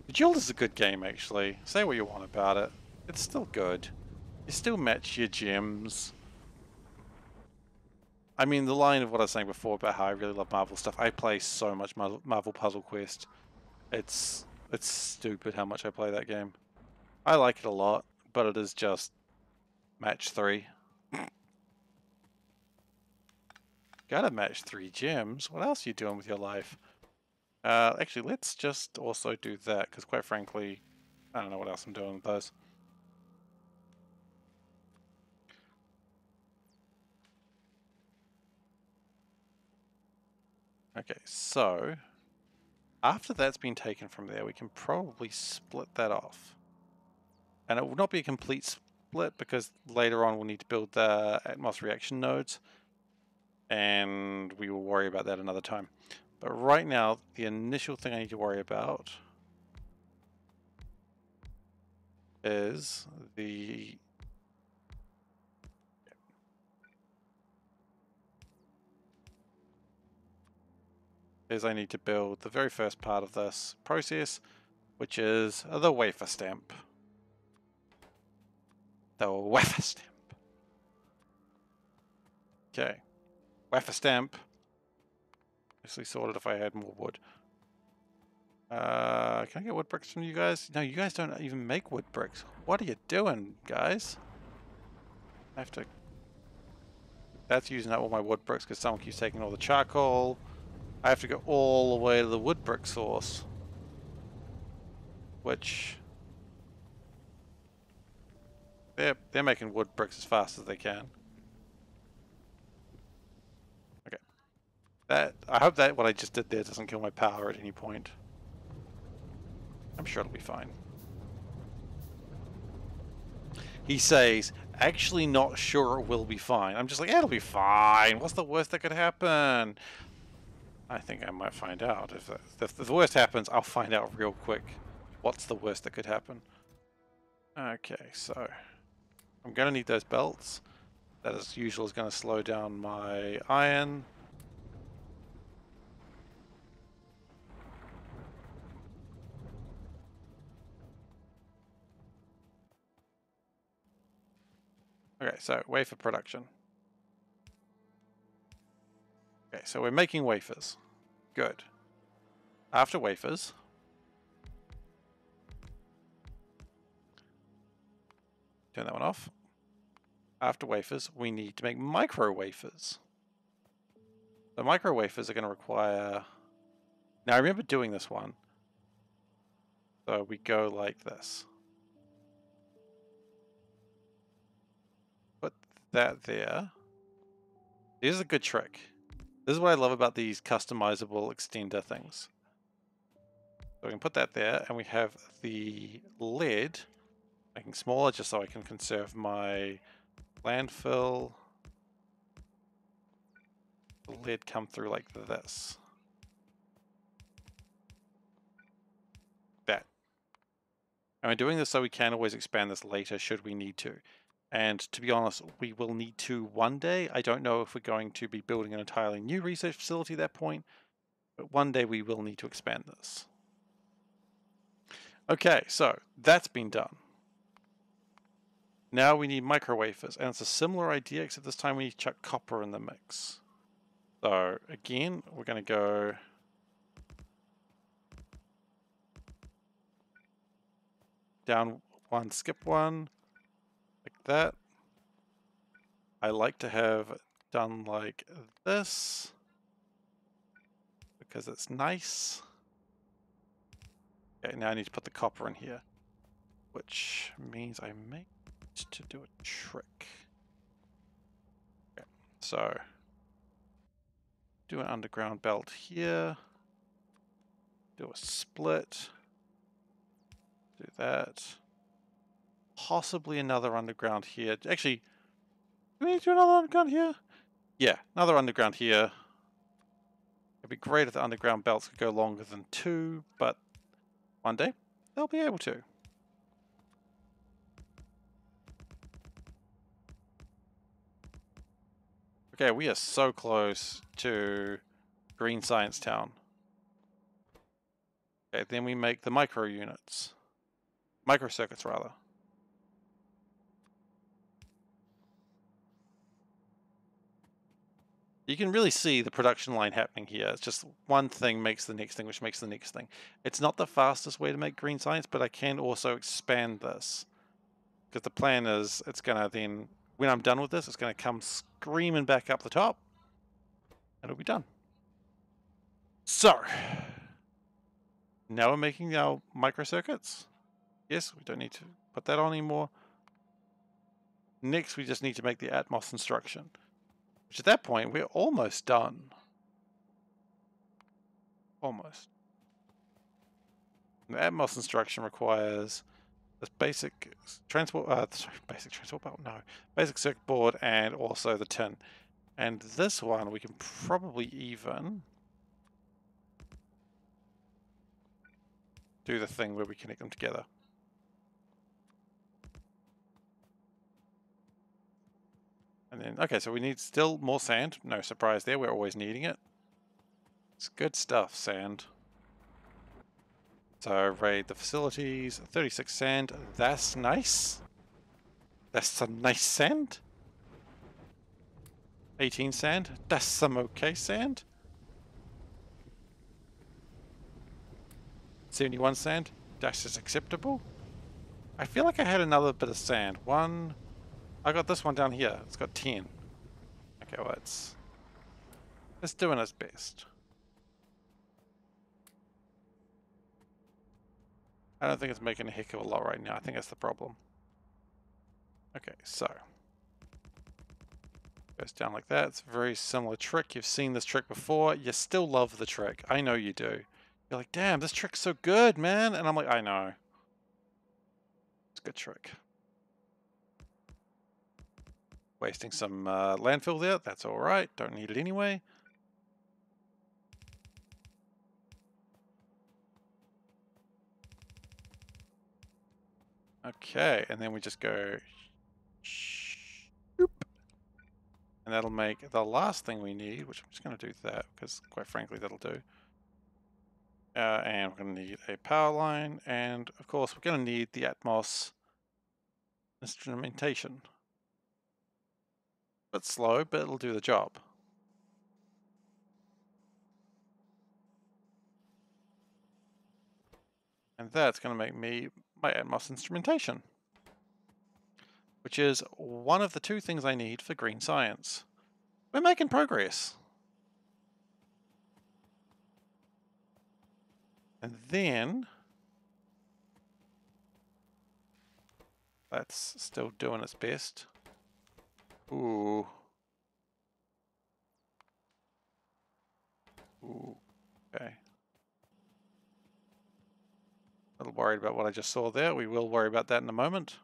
Bejeweled is a good game, actually. Say what you want about it. It's still good. You still match your gems. I mean, the line of what I was saying before about how I really love Marvel stuff. I play so much Marvel Puzzle Quest. It's stupid how much I play that game. I like it a lot, but it is just match 3. Gotta match 3 gems. What else are you doing with your life? Actually, let's just also do that, because quite frankly, I don't know what else I'm doing with those. Okay, so after that's been taken from there, we can probably split that off. And it will not be a complete split because later on we'll need to build the Atmos reaction nodes, and we will worry about that another time. But right now, the initial thing I need to worry about is I need to build the very first part of this process, which is the wafer stamp. The wafer stamp. Okay. Wafer stamp. Obviously sorted if I had more wood. Can I get wood bricks from you guys? No, you guys don't even make wood bricks. What are you doing, guys? I have to... That's using up all my wood bricks because someone keeps taking all the charcoal. I have to go all the way to the wood brick source. Which... They're making wood bricks as fast as they can. Okay. I hope that what I just did there doesn't kill my power at any point. I'm sure it'll be fine. He says, actually not sure it will be fine. I'm just like, it'll be fine. What's the worst that could happen? I think I might find out. If the worst happens, I'll find out real quick. What's the worst that could happen? Okay, so I'm going to need those belts. That, as usual, is going to slow down my iron. Okay, so wafer production. Okay, so we're making wafers. Good. After wafers, turn that one off. After wafers, we need to make micro wafers. The micro wafers are going to require... Now I remember doing this one. So we go like this. Put that there. Here's a good trick. This is what I love about these customizable extender things. So we can put that there, and we have the lead making smaller just so I can conserve my landfill. The lead come through like this. That. And we're doing this so we can always expand this later should we need to. And to be honest, we will need to one day. I don't know if we're going to be building an entirely new research facility at that point, but one day we will need to expand this. Okay, so that's been done. Now we need micro wafers, and it's a similar idea, except this time we need to chuck copper in the mix. So again, we're going to go down one, skip one, like that. I like to have done like this because it's nice. Okay, now I need to put the copper in here, which means I may need to do a trick. Okay, so do an underground belt here, do a split, do that, possibly another underground here. Actually, do we need to do another underground here? Yeah, another underground here. It'd be great if the underground belts could go longer than 2, but one day they'll be able to. Okay, we are so close to Green Science Town. Okay, then we make the micro units. Micro circuits, rather. You can really see the production line happening here. It's just one thing makes the next thing, which makes the next thing. It's not the fastest way to make green science, but I can also expand this. Because the plan is, it's going to then, when I'm done with this, it's going to come screaming back up the top. And it'll be done. So, now we're making our microcircuits. Yes, we don't need to put that on anymore. Next, we just need to make the Atmos instruction. Which at that point, we're almost done. Almost. The Atmos instruction requires this basic transport, basic transport belt, no, basic circuit board, and also the tin. And this one we can probably even do the thing where we connect them together. And then, okay, so we need still more sand. No surprise there, we're always needing it. It's good stuff, sand. So raid the facilities, 36 sand, that's nice. That's some nice sand. 18 sand, that's some okay sand. 71 sand, that's just acceptable. I feel like I had another bit of sand. I got this one down here, it's got 10. Okay, well it's doing its best. I don't think it's making a heck of a lot right now. I think that's the problem. Okay, so goes down like that. It's a very similar trick. You've seen this trick before. You still love the trick. I know you do. You're like, damn, this trick's so good, man. And I'm like, I know. It's a good trick. Wasting some landfill there. That's all right. Don't need it anyway. Okay, and then we just go shoop. And that'll make the last thing we need, which I'm just going to do that because quite frankly that'll do. And we're going to need a power line, and of course we're going to need the Atmos instrumentation. Bit slow, but it'll do the job. And that's going to make me my Atmos instrumentation, which is one of the two things I need for green science. We're making progress. And then that's still doing its best. Ooh. Ooh. Okay. A little worried about what I just saw there. We will worry about that in a moment.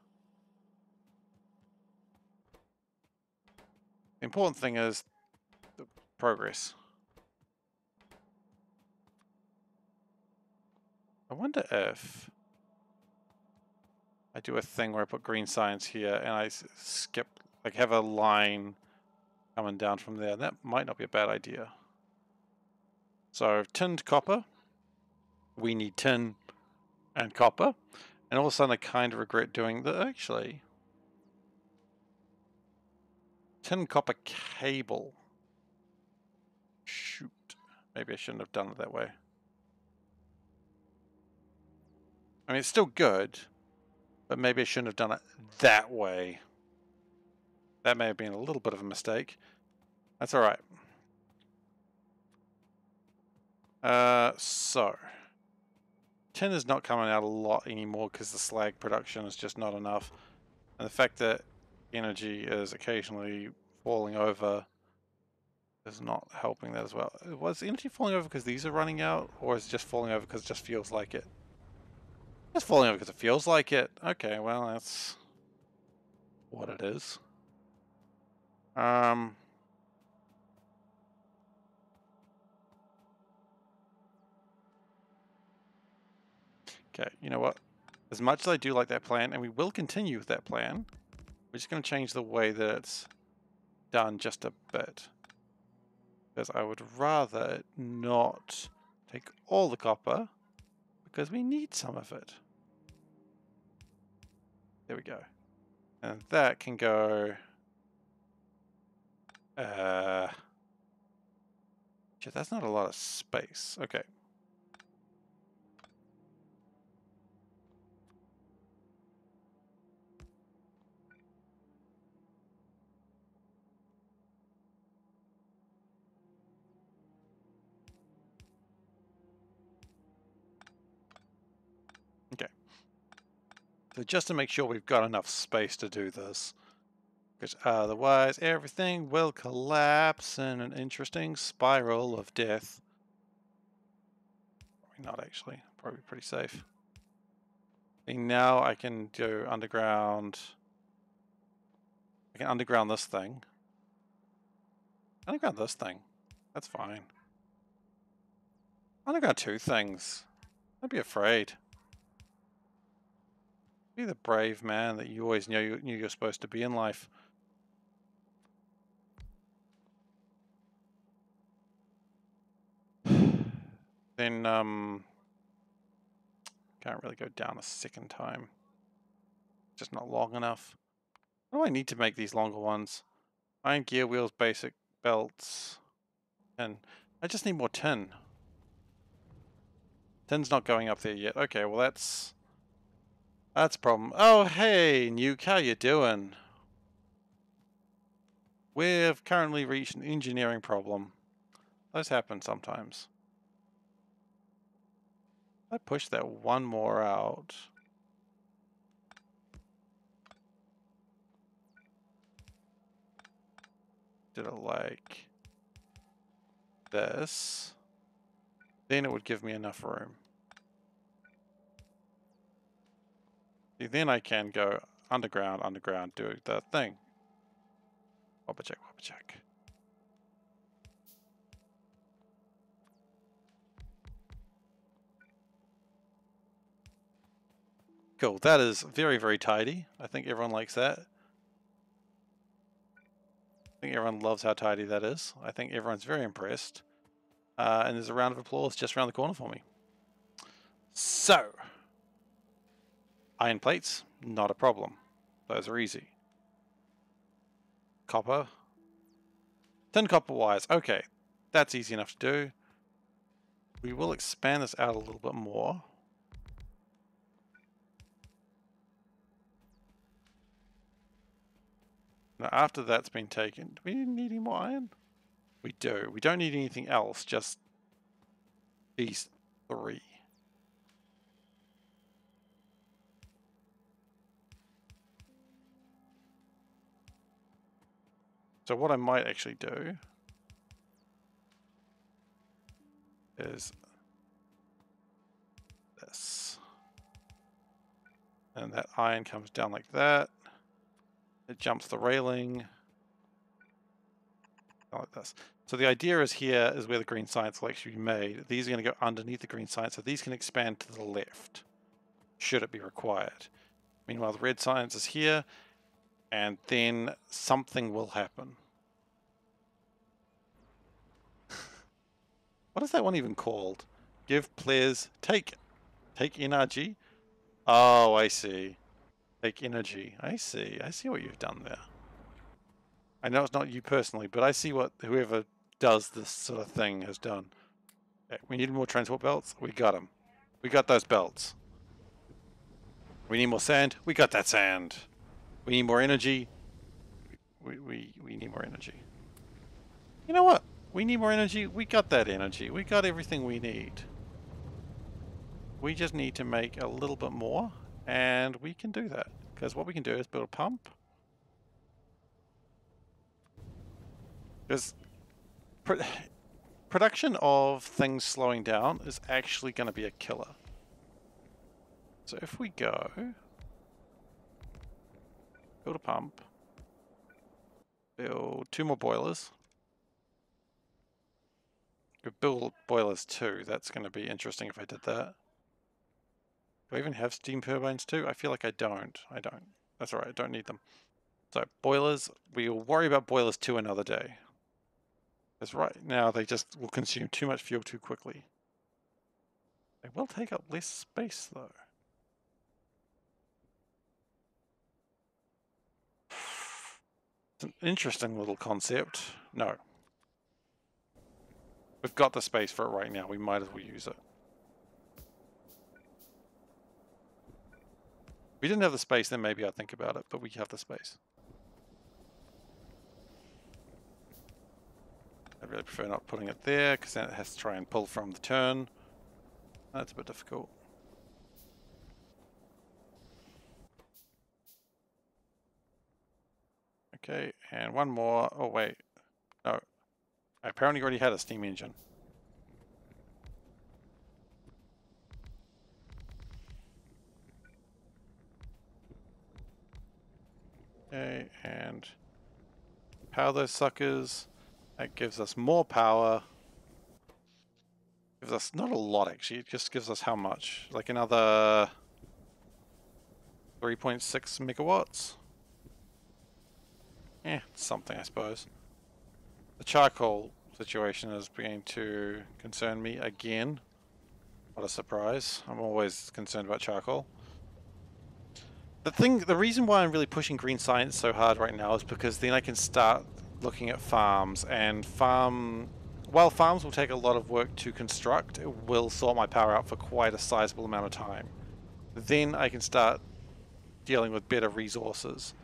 The important thing is the progress. I wonder if I do a thing where I put green science here and I skip, like have a line coming down from there. That might not be a bad idea. So tinned copper. We need tin and copper. And all of a sudden I kind of regret doing that actually. Tin copper cable. Shoot. Maybe I shouldn't have done it that way. I mean, it's still good, but maybe I shouldn't have done it that way. That may have been a little bit of a mistake. That's all right. So tin is not coming out a lot anymore because the slag production is just not enough, and the fact that energy is occasionally falling over is not helping that as well. Was energy falling over because these are running out, or is it just falling over because it just feels like it? It's falling over because it feels like it. Okay, well that's what it is. Okay, you know what? As much as I do like that plan, and we will continue with that plan, we're just going to change the way that it's done just a bit. Because I would rather not take all the copper, because we need some of it. There we go. And that can go... Shit, that's not a lot of space. Okay. Okay. So just to make sure we've got enough space to do this, because otherwise everything will collapse in an interesting spiral of death. Probably not actually. Probably pretty safe. And now I can do underground. I can underground this thing. Underground this thing. That's fine. Underground two things. Don't be afraid. Be the brave man that you always knew you're supposed to be in life. Then, can't really go down a second time. Just not long enough. What do I need to make these longer ones? Iron gear wheels, basic belts, and I just need more tin. Tin's not going up there yet. Okay, well that's a problem. Oh, hey, Nuke, how you doing? We've currently reached an engineering problem. Those happen sometimes. I push that one more out. Did it like this? Then it would give me enough room. See, then I can go underground, do the thing. Wobba check, wobba check. Cool, that is very, very tidy. I think everyone likes that. I think everyone loves how tidy that is. I think everyone's very impressed. And there's a round of applause just around the corner for me. So, iron plates, not a problem. Those are easy. Copper. Tin copper wires. Okay, that's easy enough to do. We will expand this out a little bit more. Now, after that's been taken, do we need any more iron? We do. We don't need anything else, just these three. So what I might actually do is this. And that iron comes down like that. It jumps the railing. Like this. So the idea is here is where the green science will actually be made. These are going to go underneath the green science, so these can expand to the left, should it be required. Meanwhile, the red science is here, and then something will happen. What is that one even called? Give players take energy. Oh, I see. Take energy. I see. I see what you've done there. I know it's not you personally, but I see what whoever does this sort of thing has done. Okay, we need more transport belts. We got them. We got those belts. We need more sand. We got that sand. We need more energy. We need more energy. You know what? We need more energy. We got that energy. We got everything we need. We just need to make a little bit more, and we can do that. Because what we can do is build a pump. Because production of things slowing down is actually going to be a killer. So if we go, build a pump, build 2 more boilers. Could build boilers too. That's going to be interesting if I did that. Do I even have steam turbines too? I feel like I don't. I don't. That's alright, I don't need them. So, boilers, we'll worry about boilers 2 another day. Because right now they just will consume too much fuel too quickly. They will take up less space though. It's an interesting little concept. No. We've got the space for it right now. We might as well use it. If we didn't have the space, then maybe I'd think about it, but we have the space. I really prefer not putting it there, because then it has to try and pull from the turn. That's a bit difficult. Okay, and one more. Oh, wait. No. I apparently already had a steam engine. Okay, and power those suckers. That gives us more power. Gives us not a lot, actually. It just gives us how much? Like another 3.6 megawatts? Something, I suppose. The charcoal situation is beginning to concern me again. What a surprise. I'm always concerned about charcoal. The reason why I'm really pushing green science so hard right now is because then I can start looking at farms, and while farms will take a lot of work to construct, it will sort my power out for quite a sizable amount of time. Then I can start dealing with better resources.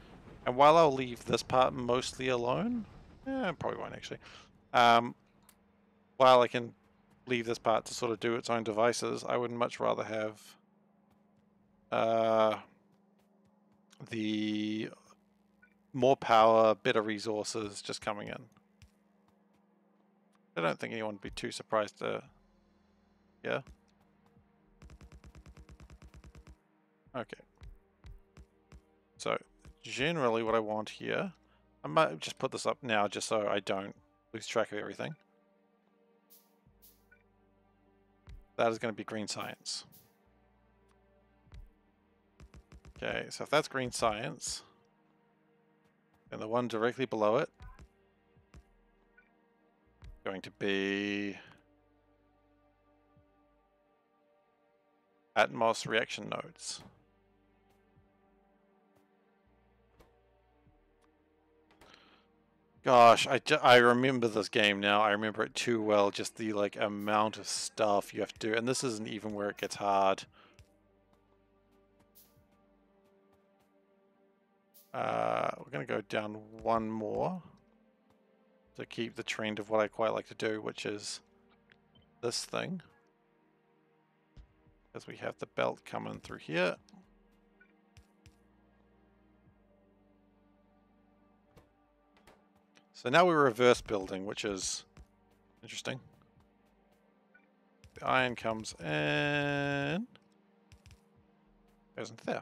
And while I'll leave this part mostly alone, probably won't actually. While I can leave this part to sort of do its own devices, I would much rather have the more power, better resources just coming in. I don't think anyone would be too surprised to... Yeah? Okay. So, generally what I want here... I might just put this up now just so I don't lose track of everything. That is going to be green science. Okay, so if that's green science, then the one directly below it is going to be Atmos reaction nodes. Gosh, I remember this game now. I remember it too well. Just the like amount of stuff you have to do, and this isn't even where it gets hard. We're going to go down one more to keep the trend of what I quite like to do, which is this thing. Because we have the belt coming through here. So now we're reverse building, which is interesting. The iron comes in, goes into there.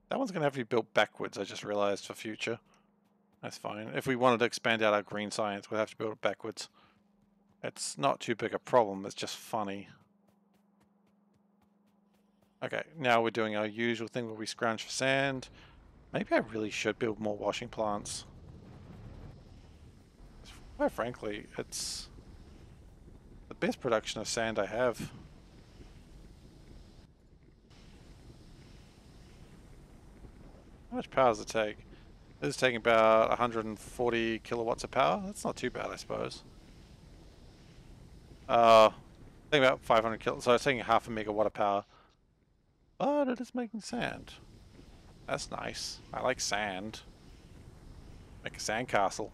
That one's going to have to be built backwards, I just realized, for future. That's fine. If we wanted to expand out our green science, we'd have to build it backwards. It's not too big a problem, it's just funny. Okay, now we're doing our usual thing where we scrounge for sand. Maybe I really should build more washing plants. Quite frankly, it's the best production of sand I have. How much power does it take? This is taking about 140 kilowatts of power. That's not too bad, I suppose. I think about 500 kilowatts, so it's taking half a megawatt of power. But it is making sand. That's nice. I like sand. Make a sandcastle.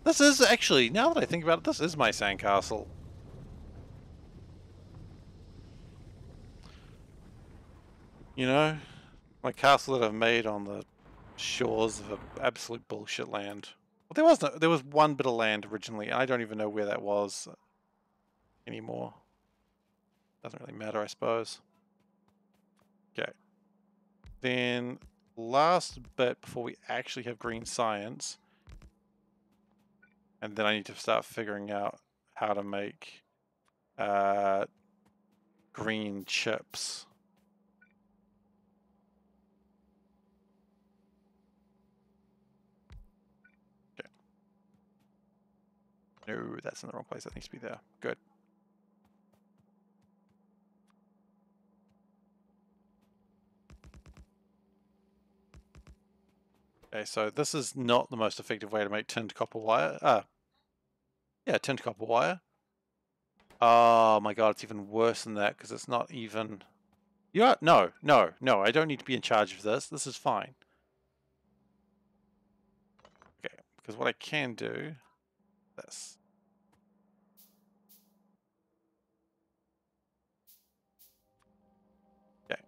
This is actually, now that I think about it, this is my sandcastle. You know, my castle that I've made on the shores of an absolute bullshit land. Well, there was one bit of land originally, and I don't even know where that was anymore. Doesn't really matter, I suppose. Okay. Then last bit before we actually have green science, and then I need to start figuring out how to make green chips. Okay. No, that's in the wrong place. That needs to be there. Good. Okay, so this is not the most effective way to make tinned copper wire. Yeah, tinned copper wire. Oh my god, it's even worse than that because it's not even... No, no, no, I don't need to be in charge of this. This is fine. Okay, because what I can do... This. Okay.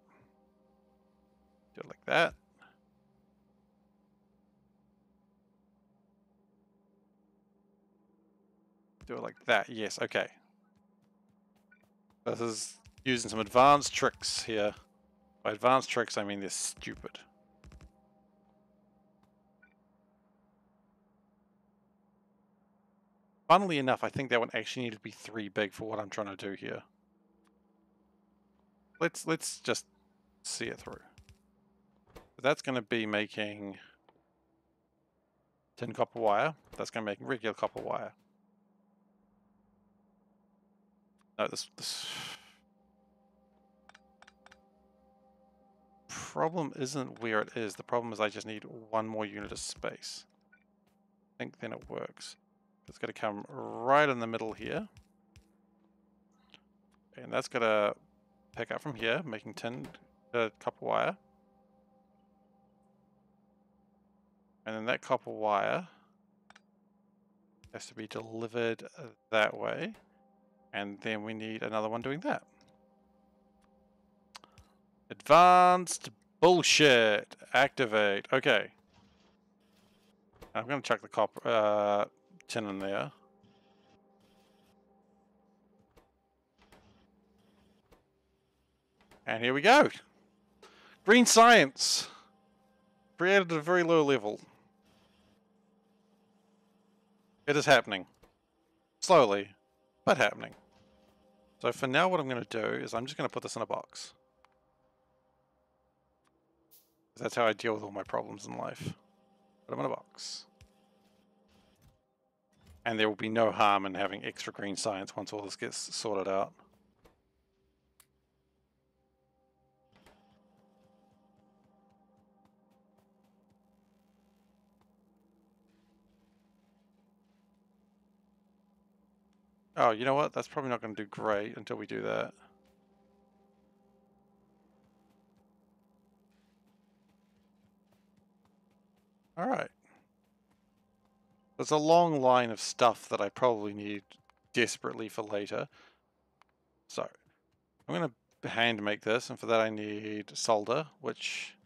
Do it like that. Do it like that. Yes, okay. This is using some advanced tricks here. By advanced tricks, I mean they're stupid. Funnily enough, I think that one actually needed to be 3 big for what I'm trying to do here. Let's just see it through. That's going to be making tin copper wire. That's going to make regular copper wire. No, this problem isn't where it is. The problem is I just need one more unit of space. I think then it works. It's going to come right in the middle here. And that's going to pick up from here, making tin copper wire. And then that copper wire has to be delivered that way. And then we need another one doing that. Advanced bullshit. Activate. Okay. I'm going to chuck the copper tin in there. And here we go. Green science. Created at a very low level. It is happening. Slowly, but happening. So for now what I'm going to do is I'm just going to put this in a box. That's how I deal with all my problems in life. Put them in a box. And there will be no harm in having extra green science once all this gets sorted out. Oh, you know what? That's probably not going to do great until we do that. Alright. There's a long line of stuff that I probably need desperately for later. So, I'm going to hand make this, and for that I need solder, which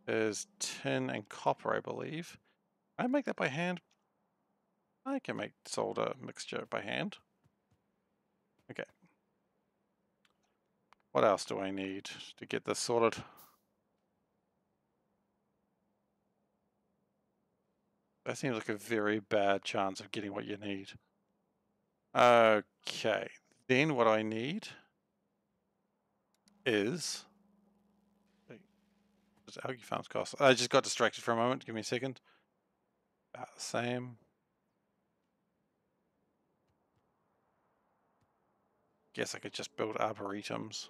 is tin and copper, I believe. I make that by hand? I can make solder mixture by hand. Okay. What else do I need to get this sorted? That seems like a very bad chance of getting what you need. Okay. Then what I need is... Does Algae Farms cost? I just got distracted for a moment. Give me a second. About the same. Guess I could just build arboretums.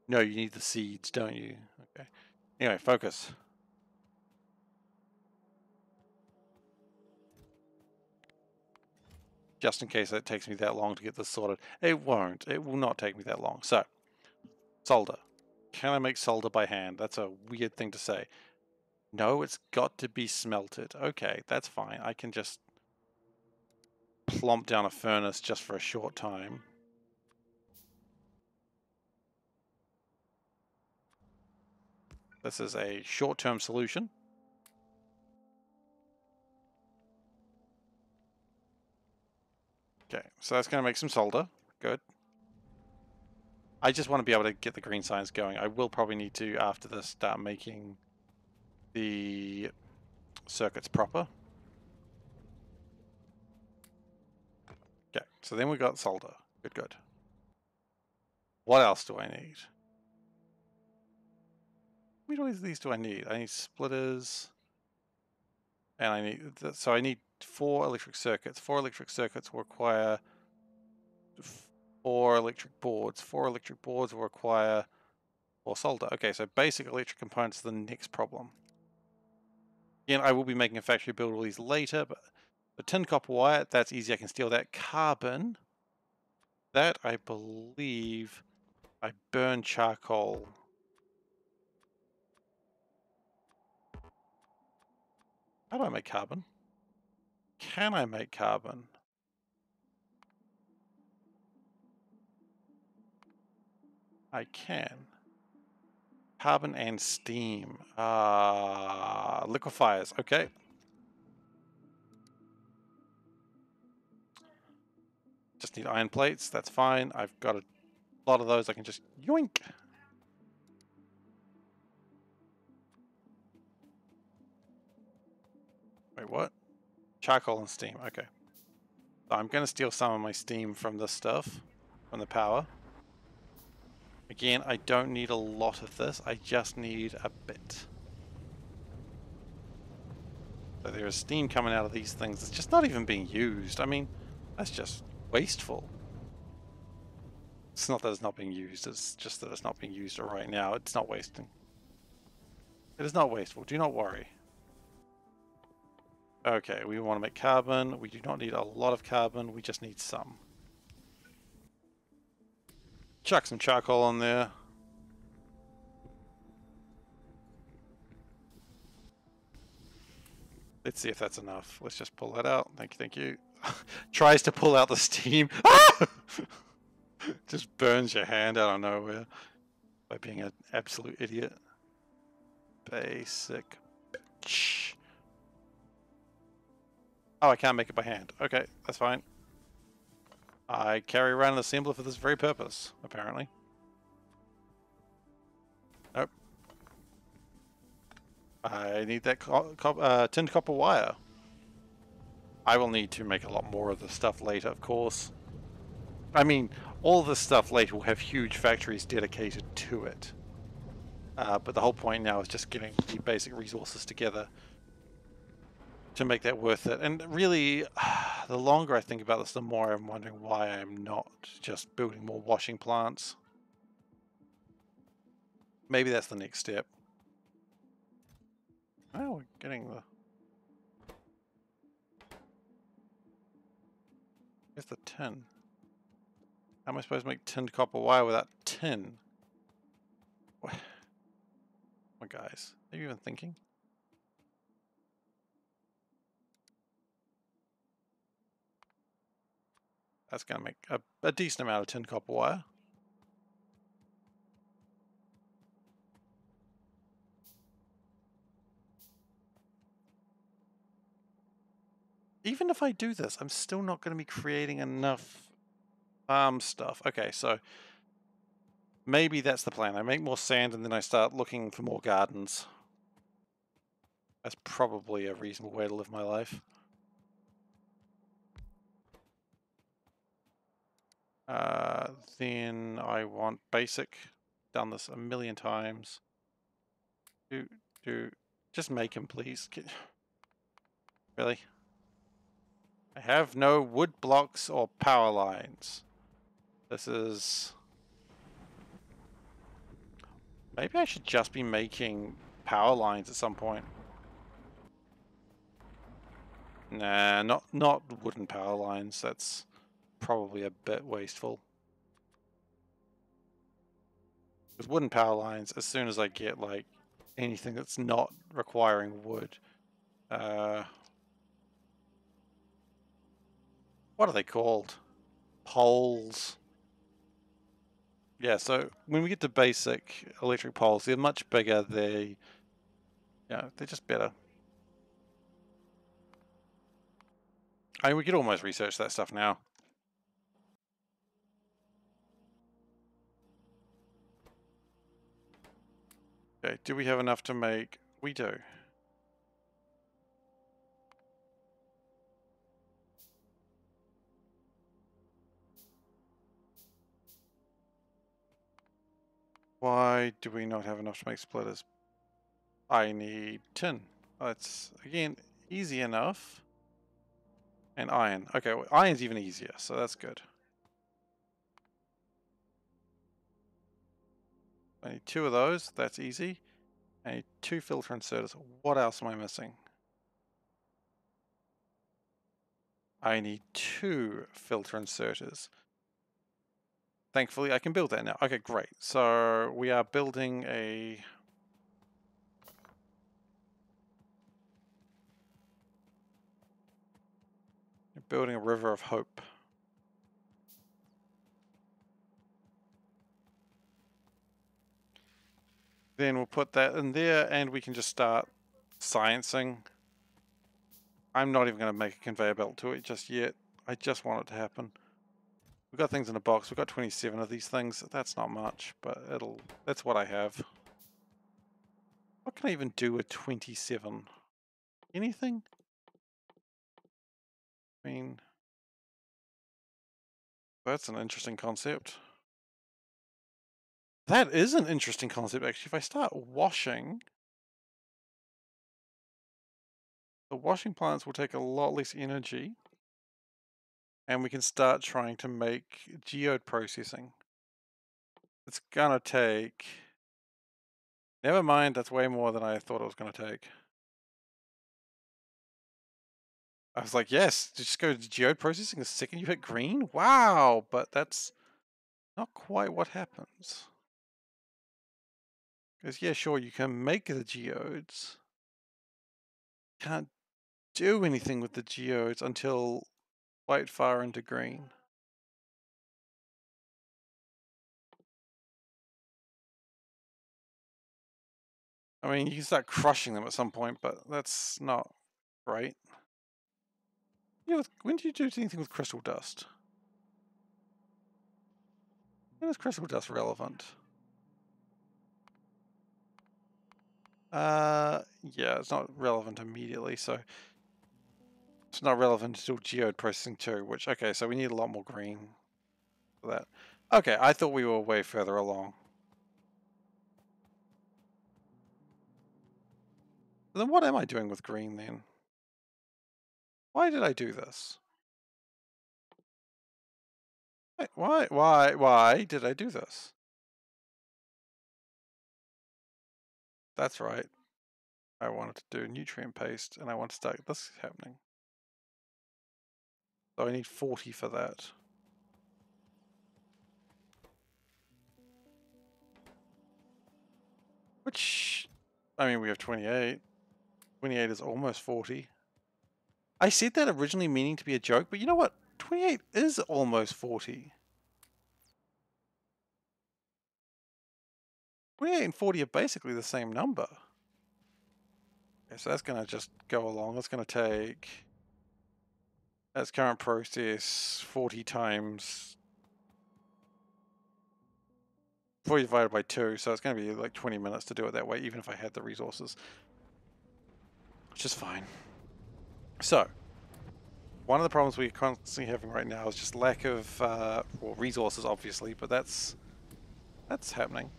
No, you need the seeds, don't you? Okay. Anyway, focus. Just in case it takes me that long to get this sorted. It won't. It will not take me that long. So, solder. Can I make solder by hand? That's a weird thing to say. No, it's got to be smelted. Okay, that's fine. I can just plump down a furnace just for a short time. This is a short-term solution. Okay, so that's going to make some solder. Good. I just want to be able to get the green science going. I will probably need to, after this, start making the circuits proper. Okay, so then we got solder. Good, good. What else do I need? How many of these do I need? I need splitters. And I need, so I need 4 electric circuits. 4 electric circuits will require 4 electric boards. 4 electric boards will require 4 solder. Okay, so basic electric components are the next problem. Again, I will be making a factory build all these later, but the tin copper wire, that's easy. I can steal that. Carbon, that I believe I burn charcoal. How do I make carbon? Can I make carbon? I can. Carbon and steam. Liquefiers. Okay. Just need iron plates. That's fine. I've got a lot of those. I can just yoink. Wait, what? Charcoal and steam. Okay. So I'm going to steal some of my steam from this stuff, from the power. Again, I don't need a lot of this. I just need a bit. So there is steam coming out of these things. It's just not even being used. I mean, that's just wasteful. It's not that it's not being used. It's just that it's not being used right now. It's not wasting. It is not wasteful. Do not worry. Okay, we want to make carbon. We do not need a lot of carbon. We just need some. Chuck some charcoal on there. Let's see if that's enough. Let's just pull that out. Thank you, thank you. Tries to pull out the steam. Just burns your hand out of nowhere by being an absolute idiot. Basic. Oh, I can't make it by hand. Okay, that's fine. I carry around an assembler for this very purpose, apparently. Nope. I need that tinned copper wire. I will need to make a lot more of the stuff later, of course. I mean, all this stuff later will have huge factories dedicated to it. But the whole point now is just getting the basic resources together to make that worth it. And really, the longer I think about this, the more I'm wondering why I'm not just building more washing plants. Maybe that's the next step. Oh, we're getting the... Where's the tin? How am I supposed to make tinned copper wire without tin? What? Oh, guys, are you even thinking? That's going to make a decent amount of tinned copper wire. Even if I do this, I'm still not going to be creating enough farm stuff. Okay, so maybe that's the plan. I make more sand and then I start looking for more gardens. That's probably a reasonable way to live my life. Then I want basic. Done this a million times. Just make him, please. Really? I have no wood blocks or power lines. This is... Maybe I should just be making power lines at some point. Nah, not wooden power lines. That's probably a bit wasteful. With wooden power lines, as soon as I get like anything that's not requiring wood, what are they called? Poles. Yeah, so when we get to basic electric poles, they're much bigger. They're just better. I mean, we could almost research that stuff now. Okay, do we have enough to make? We do. Why do we not have enough to make splitters? I need tin. That's, again, easy enough. And iron. Okay, well, iron's even easier, so that's good. I need 2 of those. That's easy. I need 2 filter inserters. What else am I missing? I need 2 filter inserters. Thankfully, I can build that now. Okay, great. So we are building a... building a river of hope. Then we'll put that in there and we can just start sciencing. I'm not even going to make a conveyor belt to it just yet. I just want it to happen. We've got things in a box. We've got 27 of these things. That's not much, but that's what I have. What can I even do with 27? Anything? I mean, that's an interesting concept. That is an interesting concept, actually. If I start washing, the washing plants will take a lot less energy, and we can start trying to make geode processing. It's gonna take... Never mind, that's way more than I thought it was gonna take. I was like, yes, just go to geode processing the second you hit green? Wow, but that's not quite what happens. Because, yeah, sure, you can make the geodes. Can't do anything with the geodes until quite far into green. I mean, you can start crushing them at some point, but that's not right. Yeah, when do you do anything with crystal dust? When is crystal dust relevant? Yeah, it's not relevant immediately, so it's not relevant until geode processing too, which, okay, so we need a lot more green for that. Okay, I thought we were way further along. Then what am I doing with green then? Why did I do this? Why did I do this? That's right. I wanted to do nutrient paste and I want to start this happening. So I need 40 for that. Which, I mean, we have 28. 28 is almost 40. I said that originally meaning to be a joke, but you know what? 28 is almost 40. 28 and 40 are basically the same number. Okay, so that's going to just go along. That's going to take, that's current process, 40 times 40 divided by 2, so it's going to be like 20 minutes to do it that way, even if I had the resources. Which is fine. So, one of the problems we're constantly having right now is just lack of, well, resources obviously, but that's happening.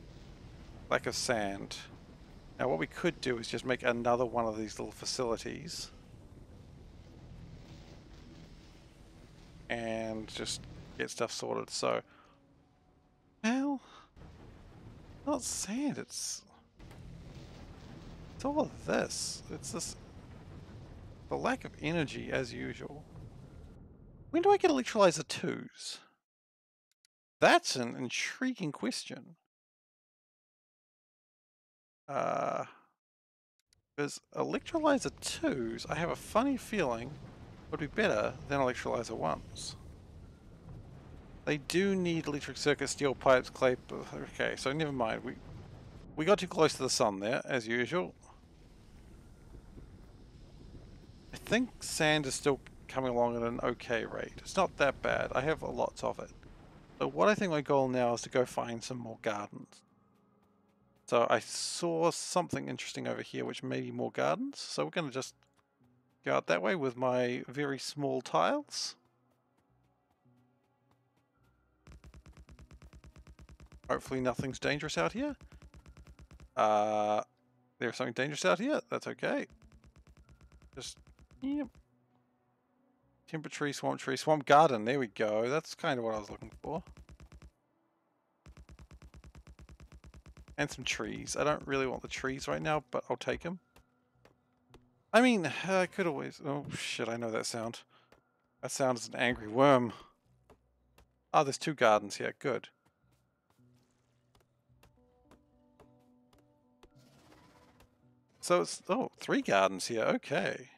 Lack of sand. Now what we could do is just make another one of these little facilities. And just get stuff sorted. So, well, not sand, it's all of this. It's this, the lack of energy as usual. When do I get electrolyzer 2s? That's an intriguing question. Because electrolyzer 2s, I have a funny feeling, would be better than electrolyzer 1s. They do need electric circuit, steel pipes, clay... Okay, so never mind. We got too close to the sun there, as usual. I think sand is still coming along at an okay rate. It's not that bad. I have lots of it. So what I think my goal now is to go find some more gardens. So I saw something interesting over here, which may be more gardens. So we're going to just go out that way with my very small tiles. Hopefully nothing's dangerous out here. There's something dangerous out here. That's okay. Just, yep. Timber tree, swamp garden. There we go. That's kind of what I was looking for. And some trees. I don't really want the trees right now, but I'll take them. I mean, I could always... Oh, shit, I know that sound. That sounds an angry worm. Oh, there's 2 gardens here. Good. So it's, oh, 3 gardens here. Okay.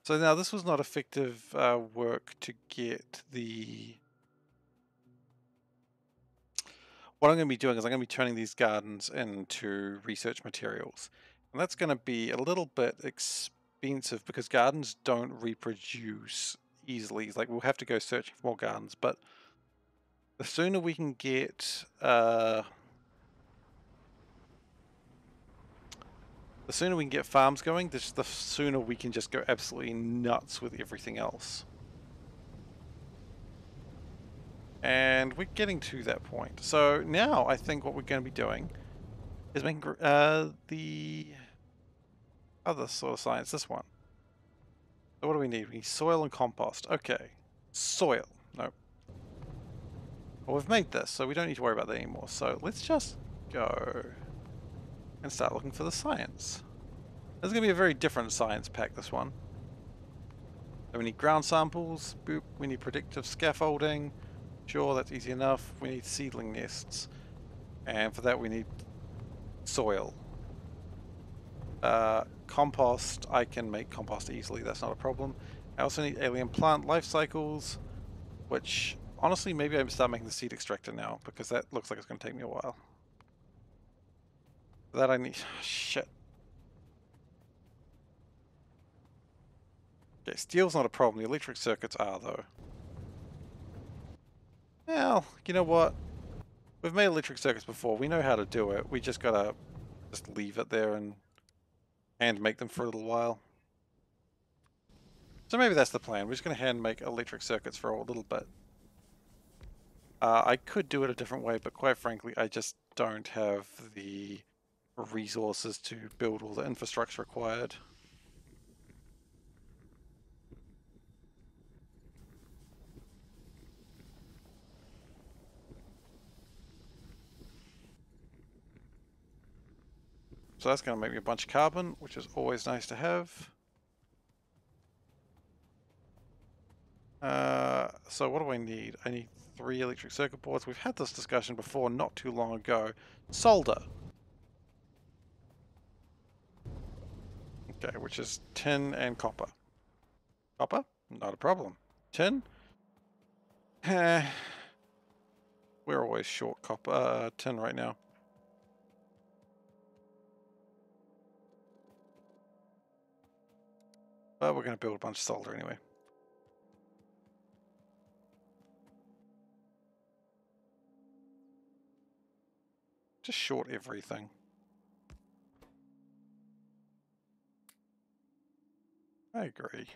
So now this was not effective work to get the... What I'm going to be doing is I'm going to be turning these gardens into research materials. And that's going to be a little bit expensive because gardens don't reproduce easily. Like, we'll have to go searching for more gardens, but the sooner we can get farms going, the sooner we can just go absolutely nuts with everything else. And we're getting to that point. So now I think what we're going to be doing is making the other sort of science, this one. So what do we need? We need soil and compost. Okay. Soil. No. Well, we've made this, so we don't need to worry about that anymore. So let's just go and start looking for the science. This is going to be a very different science pack, this one. So we need ground samples. Boop. We need predictive scaffolding. Sure, that's easy enough. We need seedling nests. And for that we need soil. Compost, I can make compost easily, that's not a problem. I also need alien plant life cycles, which honestly maybe I start making the seed extractor now, because that looks like it's going to take me a while. For that I need... shit. Okay, steel's not a problem, the electric circuits are though. Well, you know what? We've made electric circuits before, we know how to do it, we just gotta just leave it there and hand make them for a little while. So maybe that's the plan. We're just going to hand make electric circuits for a little bit. I could do it a different way, but quite frankly, I just don't have the resources to build all the infrastructure required. So that's going to make me a bunch of carbon, which is always nice to have. So what do I need? I need 3 electric circuit boards. We've had this discussion before not too long ago. Solder. Okay, which is tin and copper. Copper? Not a problem. Tin? We're always short copper, tin right now. But we're going to build a bunch of solder anyway. Just short everything. I agree.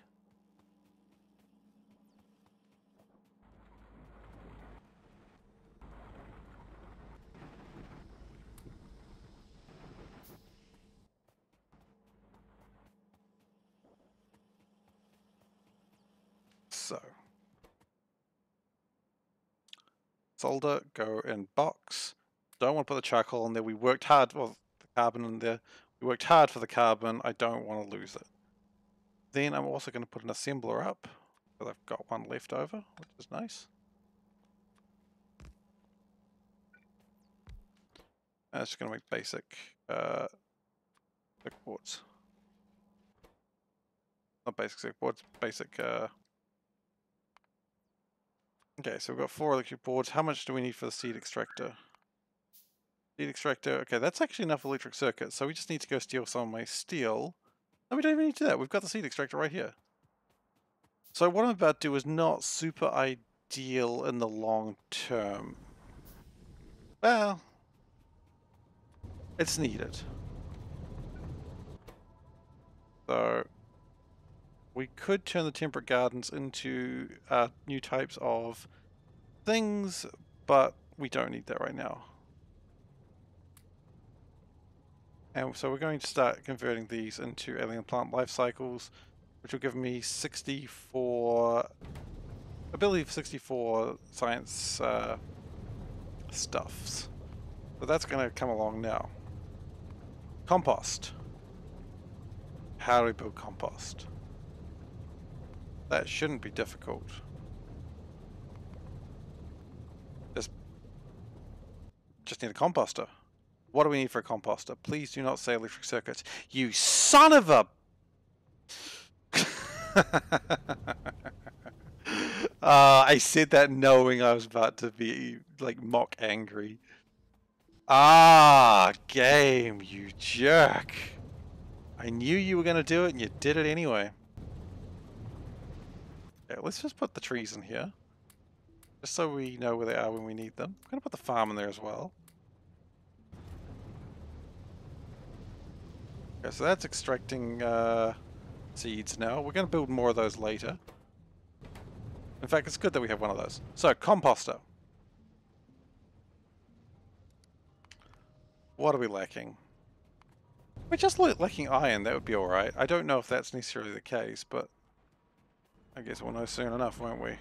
So, solder, go in box. Don't want to put the charcoal in there. We worked hard, well, the carbon in there. We worked hard for the carbon. I don't want to lose it. Then I'm also going to put an assembler up, because I've got one left over, which is nice. And it's just going to make basic circuit boards. Not basic circuit boards, basic... Okay, so we've got 4 electric boards. How much do we need for the seed extractor? Seed extractor, okay, that's actually enough electric circuits, so we just need to go steal some of my steel. No, we don't even need to do that. We've got the seed extractor right here. So what I'm about to do is not super ideal in the long term. Well, it's needed. So we could turn the temperate gardens into new types of things, but we don't need that right now. And so we're going to start converting these into alien plant life cycles, which will give me 64 ability for 64 science stuffs. So that's going to come along now. Compost. How do we build compost? That shouldn't be difficult. Just need a composter. What do we need for a composter? Please do not say electric circuits. You son of a... I said that knowing I was about to be, like, mock angry. Ah, game, you jerk. I knew you were going to do it and you did it anyway. Okay, let's just put the trees in here. Just so we know where they are when we need them. I'm going to put the farm in there as well. Okay, so that's extracting seeds now. We're going to build more of those later. In fact, it's good that we have one of those. So, composter. What are we lacking? We're just lacking iron. That would be alright. I don't know if that's necessarily the case, but I guess we'll know soon enough, won't we?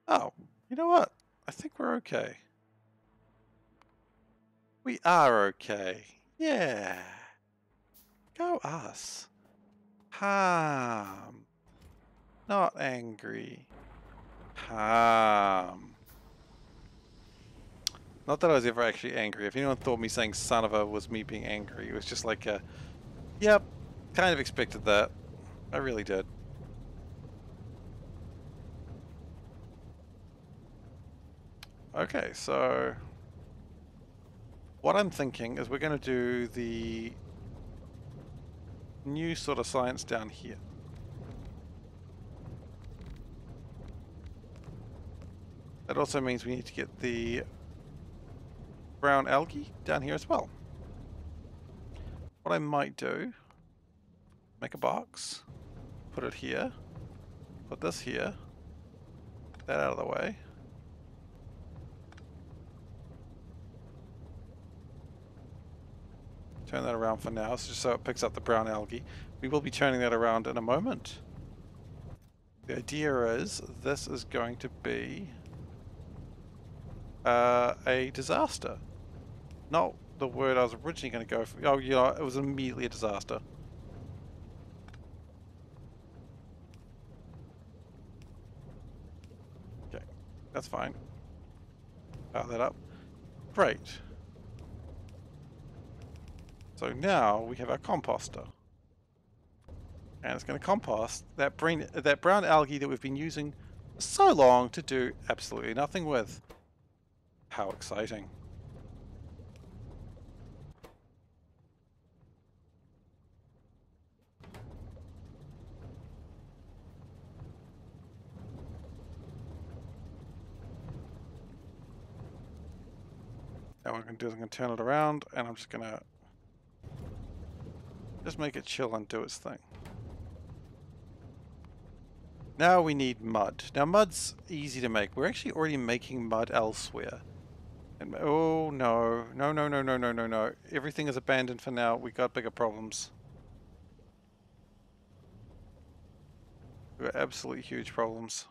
Oh, you know what? I think we're okay. We are okay. Yeah. Go us. Calm. Not angry. Calm. Not that I was ever actually angry. If anyone thought me saying son of a was me being angry, it was just like a, yep, kind of expected that. I really did. Okay, so what I'm thinking is we're going to do the new sort of science down here. That also means we need to get the brown algae down here as well. What I might do, make a box, put it here, put this here, that out of the way. Turn that around for now, just so it picks up the brown algae. We will be turning that around in a moment. The idea is this is going to be a disaster. Not the word I was originally going to go for. Oh, yeah, it was immediately a disaster. Okay, that's fine. Power that up. Great. So now we have our composter. And it's going to compost that brown algae that we've been using so long to do absolutely nothing with. How exciting. Now what I'm going to do is I'm going to turn it around and I'm just going to make it chill and do its thing. Now we need mud. Now mud's easy to make. We're actually already making mud elsewhere. And, oh no. No, no, no, no, no, no, no. Everything is abandoned for now. We got bigger problems. We got absolutely huge problems.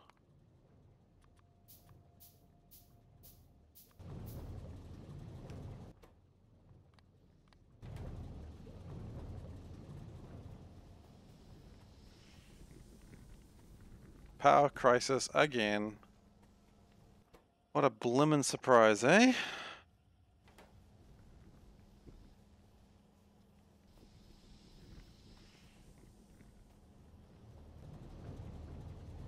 Power crisis again. What a blimmin' surprise, eh?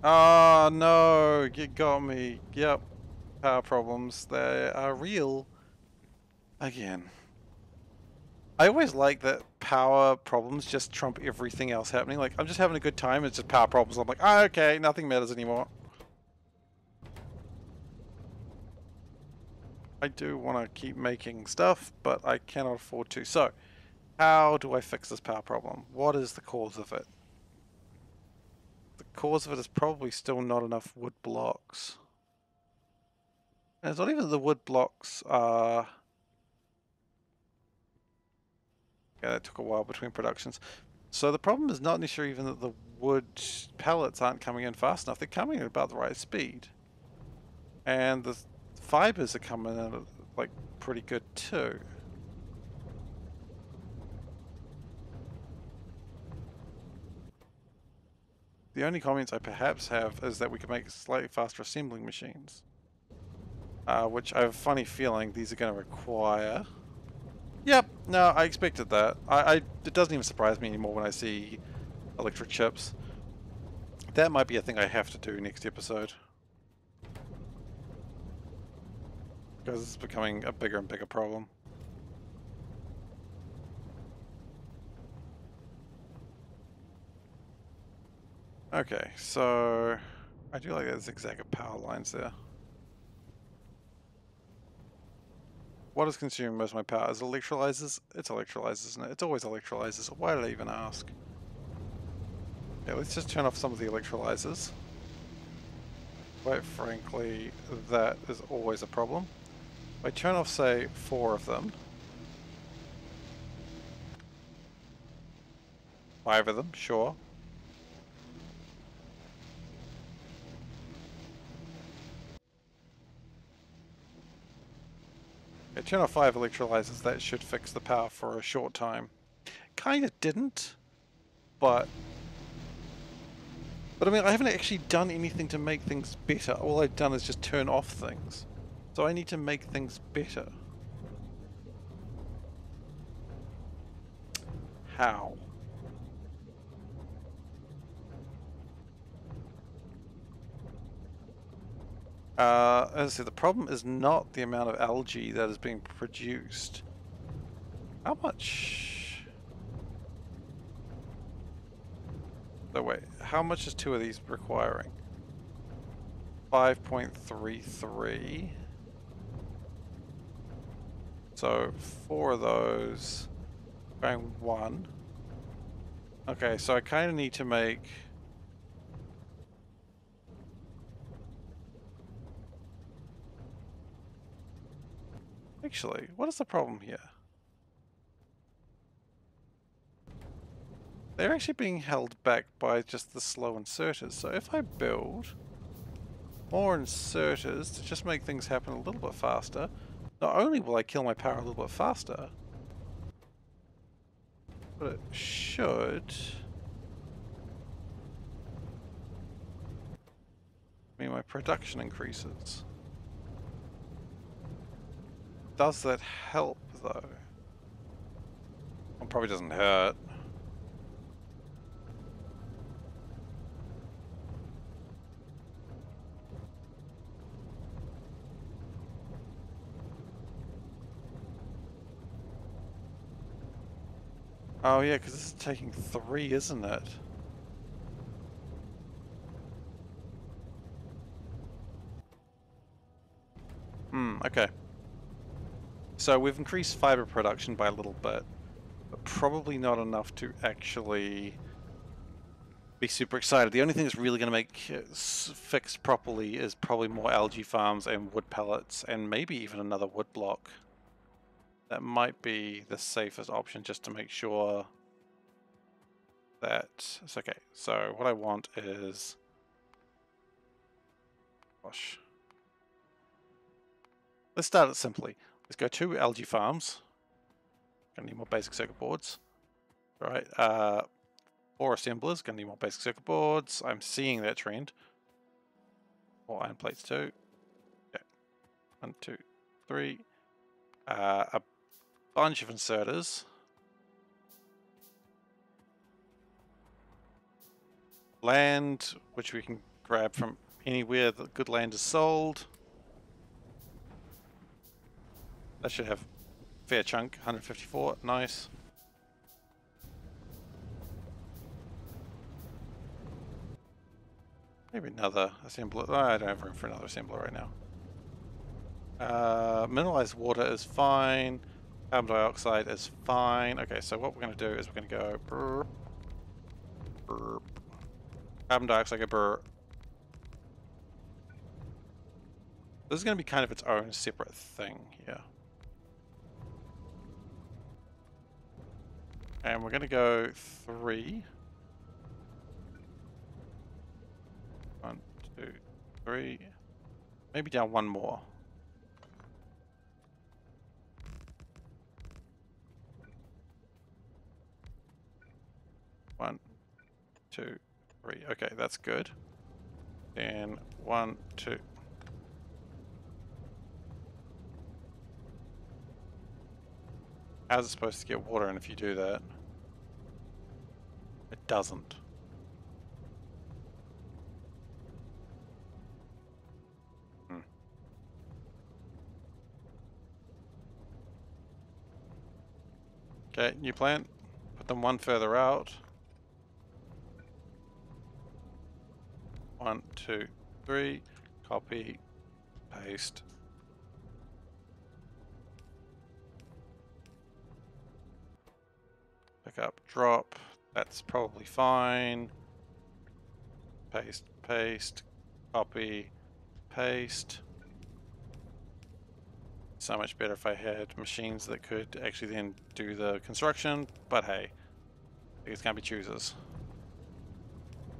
Oh no, you got me. Yep. Power problems. They are real. Again. I always like that power problems just trump everything else happening. Like, I'm just having a good time, it's just power problems. I'm like, oh, okay, nothing matters anymore. I do want to keep making stuff, but I cannot afford to. So, how do I fix this power problem? What is the cause of it? The cause of it is probably still not enough wood blocks. And it's not even the wood blocks are... Yeah, that took a while between productions. So the problem is not necessarily even that the wood pellets aren't coming in fast enough. They're coming at about the right speed. And the fibers are coming in at, like, pretty good too. The only comments I perhaps have is that we can make slightly faster assembling machines. Which I have a funny feeling these are going to require. Yep, no, I expected that. It doesn't even surprise me anymore when I see electric chips. That might be a thing I have to do next episode. Because it's becoming a bigger and bigger problem. Okay, so I do like that zigzag of power lines there. What is consuming most of my power? Is it electrolyzers? It's electrolyzers, isn't it? It's always electrolyzers. Why did I even ask? Okay, let's just turn off some of the electrolyzers. Quite frankly, that is always a problem. If I turn off, say, 4 of them. 5 of them, sure. Okay, turn off 5 electrolyzers, that should fix the power for a short time. Kinda didn't, but I mean, I haven't actually done anything to make things better. All I've done is just turn off things. So I need to make things better. How? As I said, the problem is not the amount of algae that is being produced. How much? So wait, how much is 2 of these requiring? 5.33. So 4 of those going 1. Okay, so I kind of need to make... Actually, what is the problem here? They're actually being held back by just the slow inserters. So if I build more inserters to just make things happen a little bit faster, not only will I kill my power a little bit faster, but it should mean my production increases. Does that help though? It probably doesn't hurt. Oh yeah, because this is taking 3, isn't it? Okay. So we've increased fiber production by a little bit, but probably not enough to actually be super excited. The only thing that's really going to make it fix properly is probably more algae farms and wood pellets, and maybe even another wood block. That might be the safest option, just to make sure that it's okay. So what I want is... Gosh. Let's start it simply. Let's go 2 algae farms. Gonna need more basic circuit boards. Right. 4 assemblers. Gonna need more basic circuit boards. I'm seeing that trend. 4 iron plates too. Okay. 1, 2, 3. A bunch of inserters. Land, which we can grab from anywhere that good land is sold. That should have a fair chunk. 154. Nice. Maybe another assembler. Oh, I don't have room for another assembler right now. Mineralized water is fine. Carbon dioxide is fine. Okay, so what we're going to do is we're going to go burp, burp. Carbon dioxide, go burp. This is going to be kind of its own separate thing here. And we're going to go 3. 1, 2, 3. Maybe down 1 more. 1, 2, 3. Okay, that's good. Then 1, 2. How's it supposed to get water in if you do that? It doesn't. Hmm. Okay, new plant. Put them one further out. 1, 2, 3. Copy. Paste. Pick up, drop. That's probably fine. Paste, paste. Copy, paste. So much better if I had machines that could actually then do the construction, but hey, these can't be choosers.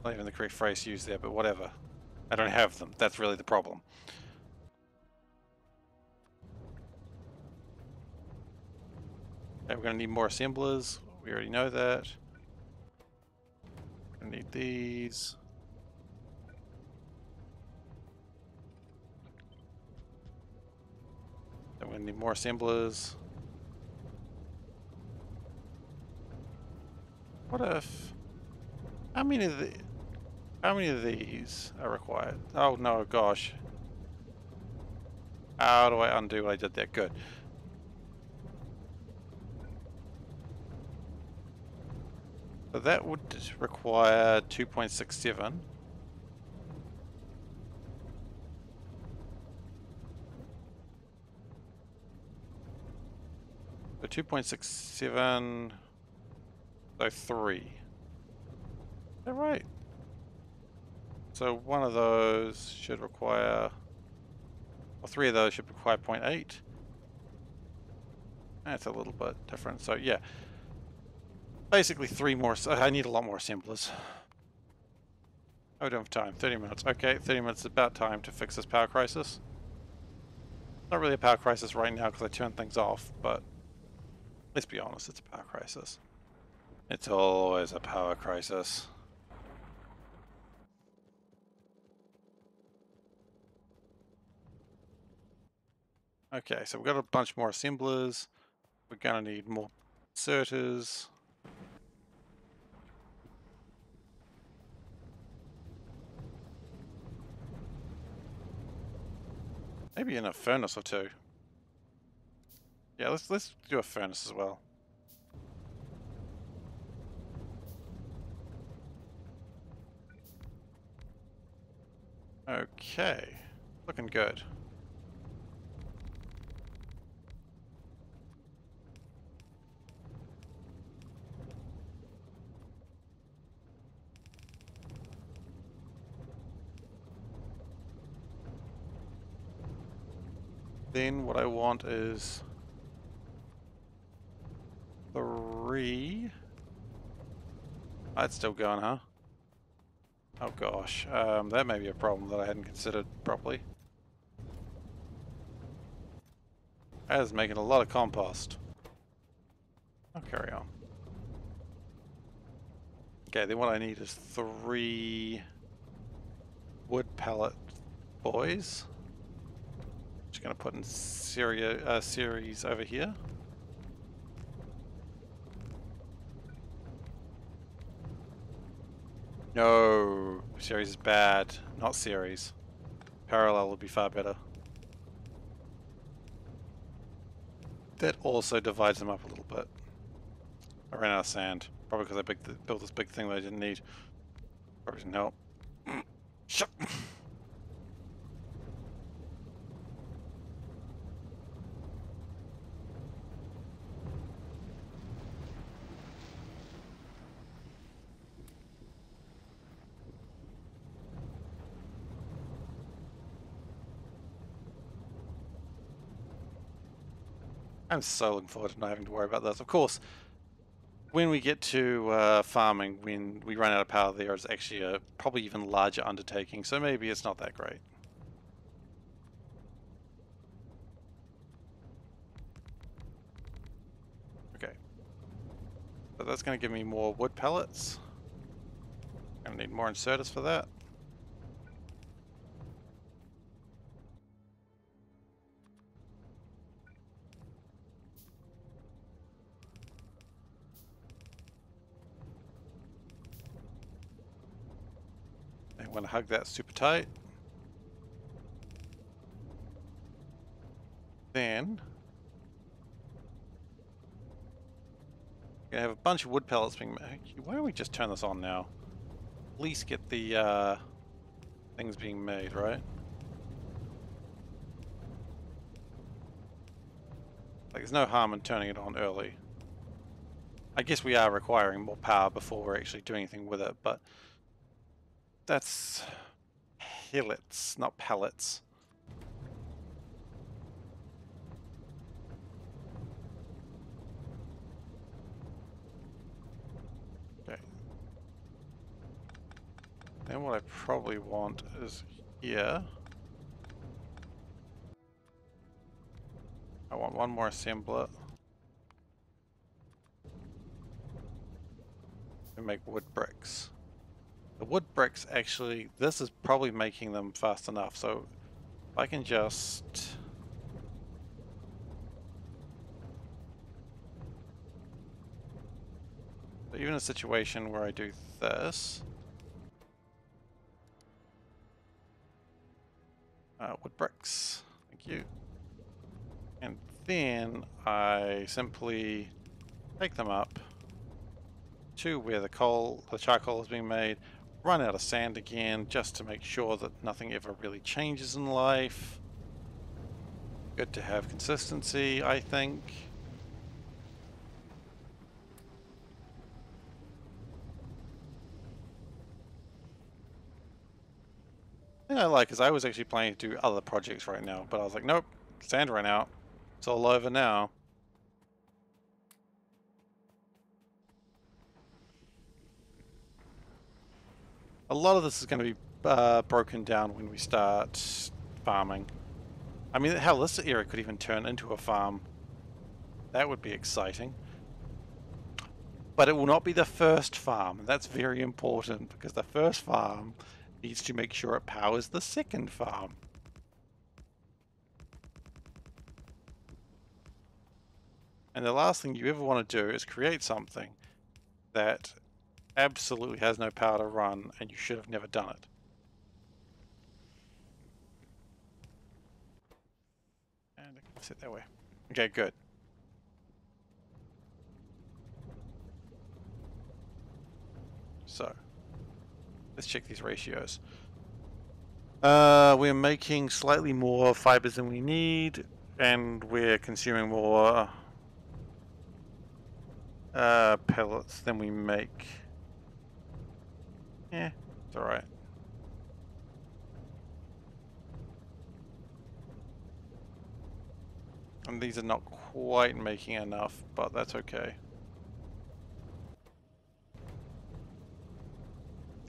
Not even the correct phrase used there, but whatever. I don't have them. That's really the problem. Okay, we're going to need more assemblers. We already know that. We're going to need these. Then we're going to need more assemblers. What if... How many of these are required? Oh no, gosh. How do I undo what I did there? Good. So that would require 2.67. So 2.67, so 3. Is that right? So one of those should require, or 3 of those should require 0.8. That's a little bit different. So yeah, basically 3 more. So I need a lot more assemblers. Oh, we don't have time. 30 minutes. Okay, 30 minutes is about time to fix this power crisis. Not really a power crisis right now because I turned things off, but let's be honest, it's a power crisis. It's always a power crisis. Okay, so we've got a bunch more assemblers. We're gonna need more inserters. Maybe in a furnace or 2. Yeah, let's do a furnace as well. Okay, looking good. Then what I want is 3. That's still going, huh? Oh gosh, that may be a problem that I hadn't considered properly. That is making a lot of compost. I'll carry on. Okay, then what I need is 3 wood pallet boys. Just gonna put in series over here. No, series is bad, not series. Parallel would be far better. That also divides them up a little bit. I ran out of sand, probably because I built this big thing that I didn't need. Probably didn't help. Shut. I'm so looking forward to not having to worry about this. Of course, when we get to farming, when we run out of power, there is actually a probably even larger undertaking, so maybe it's not that great. Okay. So that's going to give me more wood pellets. Gonna need more inserters for that. I want to hug that super tight. Then we're gonna have a bunch of wood pellets being made. Why don't we just turn this on now? At least get the things being made, right? Like, there's no harm in turning it on early. I guess we are requiring more power before we're actually doing anything with it, but that's pellets, not pallets. Okay. Then what I probably want is here. I want one more assembler. And make wood bricks. The wood bricks actually, this is probably making them fast enough, so if I can just... Even a situation where I do this... wood bricks, thank you. And then I simply take them up to where the charcoal is being made, run out of sand again just to make sure that nothing ever really changes in life. Good to have consistency, I think. The thing I like is I was actually planning to do other projects right now, but I was like, nope, sand ran out. It's all over now. A lot of this is going to be broken down when we start farming. I mean, hell, this area could even turn into a farm. That would be exciting. But it will not be the first farm. That's very important because the first farm needs to make sure it powers the second farm. And the last thing you ever want to do is create something that absolutely has no power to run and you should have never done it. And I can sit that way. Okay, good. So, let's check these ratios. We're making slightly more fibers than we need, and we're consuming more pellets than we make. Yeah, it's alright. And these are not quite making enough, but that's okay.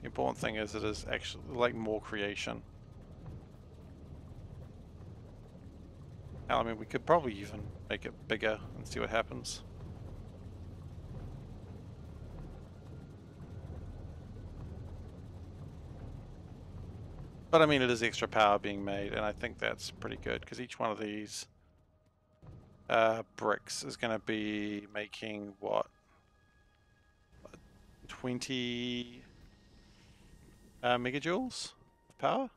The important thing is it is actually like more creation. I mean, we could probably even make it bigger and see what happens. But I mean, it is extra power being made, and I think that's pretty good, because each one of these bricks is going to be making, what, 20 megajoules of power?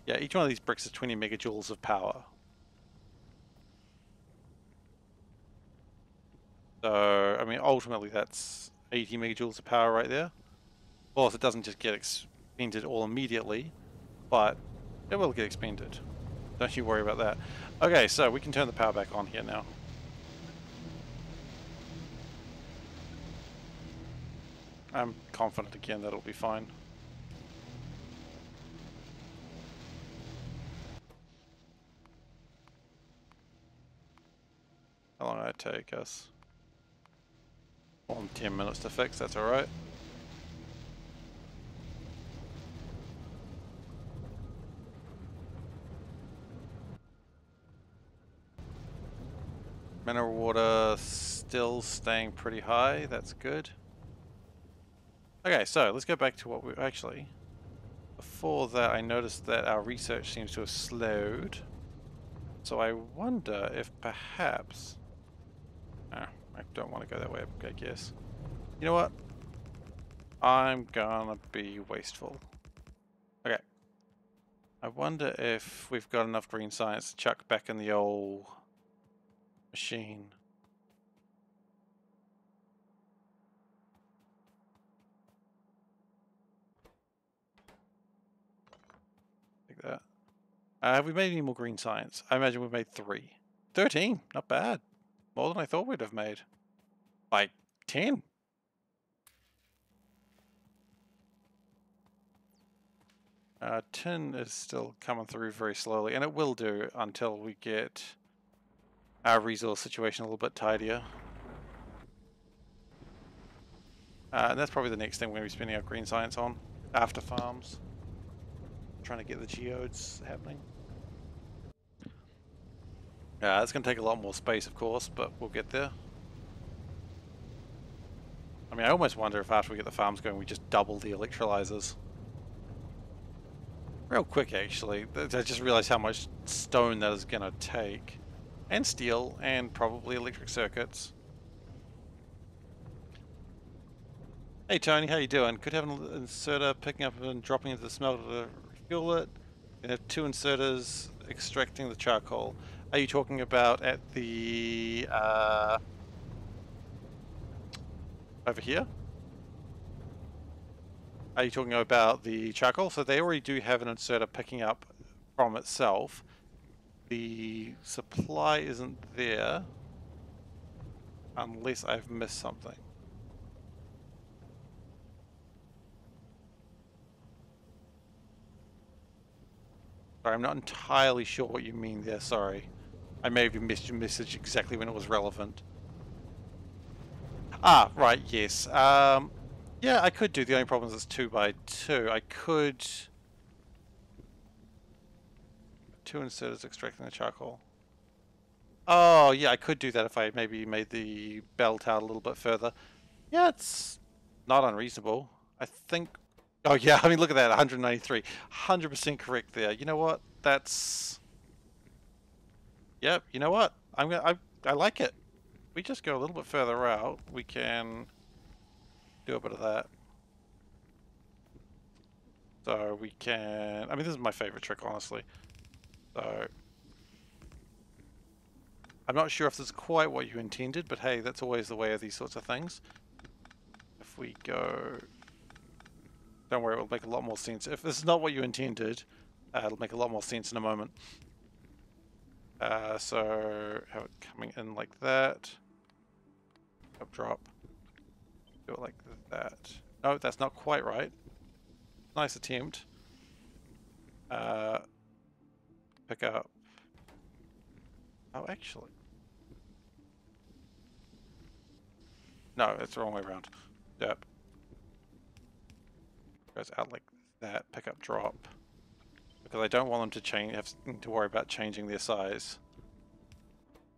Yeah, each one of these bricks is 20 megajoules of power. So, I mean, ultimately that's 80 megajoules of power right there. Of course, it doesn't just get expended all immediately, but it will get expended. Don't you worry about that. Okay, so we can turn the power back on here now. I'm confident again that it'll be fine. How long did it take us? More than 10 minutes to fix, that's alright. Mineral water still staying pretty high, that's good. Okay, so let's go back to what we actually. Before that, I noticed that our research seems to have slowed. So I wonder if perhaps... I don't want to go that way, I guess. You know what? I'm gonna be wasteful. Okay. I wonder if we've got enough green science to chuck back in the old machine. Like that. Have we made any more green science? I imagine we've made 3. 13! Not bad. More than I thought we'd have made. Like 10. Tin is still coming through very slowly, and it will do until we get our resource situation a little bit tidier. And that's probably the next thing we're going to be spending our green science on, after farms. Trying to get the geodes happening. It's going to take a lot more space, of course, but we'll get there. I mean, I almost wonder if after we get the farms going, we just double the electrolyzers. Real quick, actually. I just realized how much stone that is going to take. And steel, and probably electric circuits. Hey Tony, how you doing? Could have an inserter picking up and dropping into the smelter to refuel it. And have 2 inserters extracting the charcoal. Are you talking about at the... over here? Are you talking about the charcoal? So they already do have an inserter picking up from itself. The supply isn't there unless I've missed something. Sorry, I'm not entirely sure what you mean there, sorry. I may have missed your message exactly when it was relevant. Ah, right, yes. Yeah, I could do. The only problem is it's 2 by 2. I could... 2 inserters extracting the charcoal. Oh, yeah, I could do that if I maybe made the belt out a little bit further. Yeah, it's not unreasonable. I think... Oh, yeah, I mean, look at that, 193. 100% correct there. You know what? That's... Yep, you know what? I like it. We just go a little bit further out. We can do a bit of that. So we can... I mean, this is my favorite trick, honestly. So... I'm not sure if this is quite what you intended, but hey, that's always the way of these sorts of things. If we go... Don't worry, it will make a lot more sense. If this is not what you intended, it'll make a lot more sense in a moment. So have it coming in like that. Up, drop. Do it like that. No, that's not quite right. Nice attempt. Pick up. Oh, actually. No, it's the wrong way around. Yep. Goes out like that. Pick up, drop. Because I don't want them to change, have to worry about changing their size.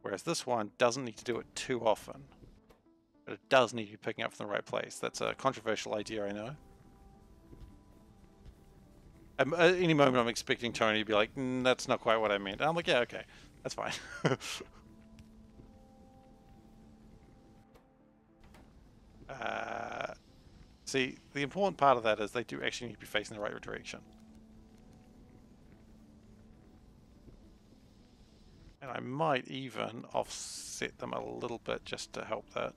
Whereas this one doesn't need to do it too often. But it does need to be picking up from the right place. That's a controversial idea, I know. At any moment I'm expecting Tony to be like, that's not quite what I meant. And I'm like, yeah, okay. That's fine. See, the important part of that is they do actually need to be facing the right direction. And I might even offset them a little bit just to help that.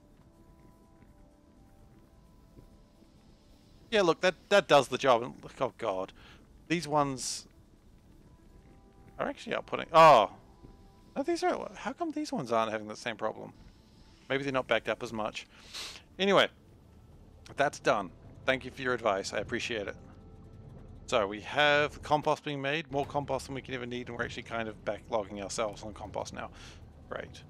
Yeah, look, that does the job. And look, oh god. These ones are actually outputting. Oh! No, these are... How come these ones aren't having the same problem? Maybe they're not backed up as much. Anyway, that's done. Thank you for your advice. I appreciate it. So we have compost being made. More compost than we can ever need, and we're actually kind of backlogging ourselves on compost now. Great.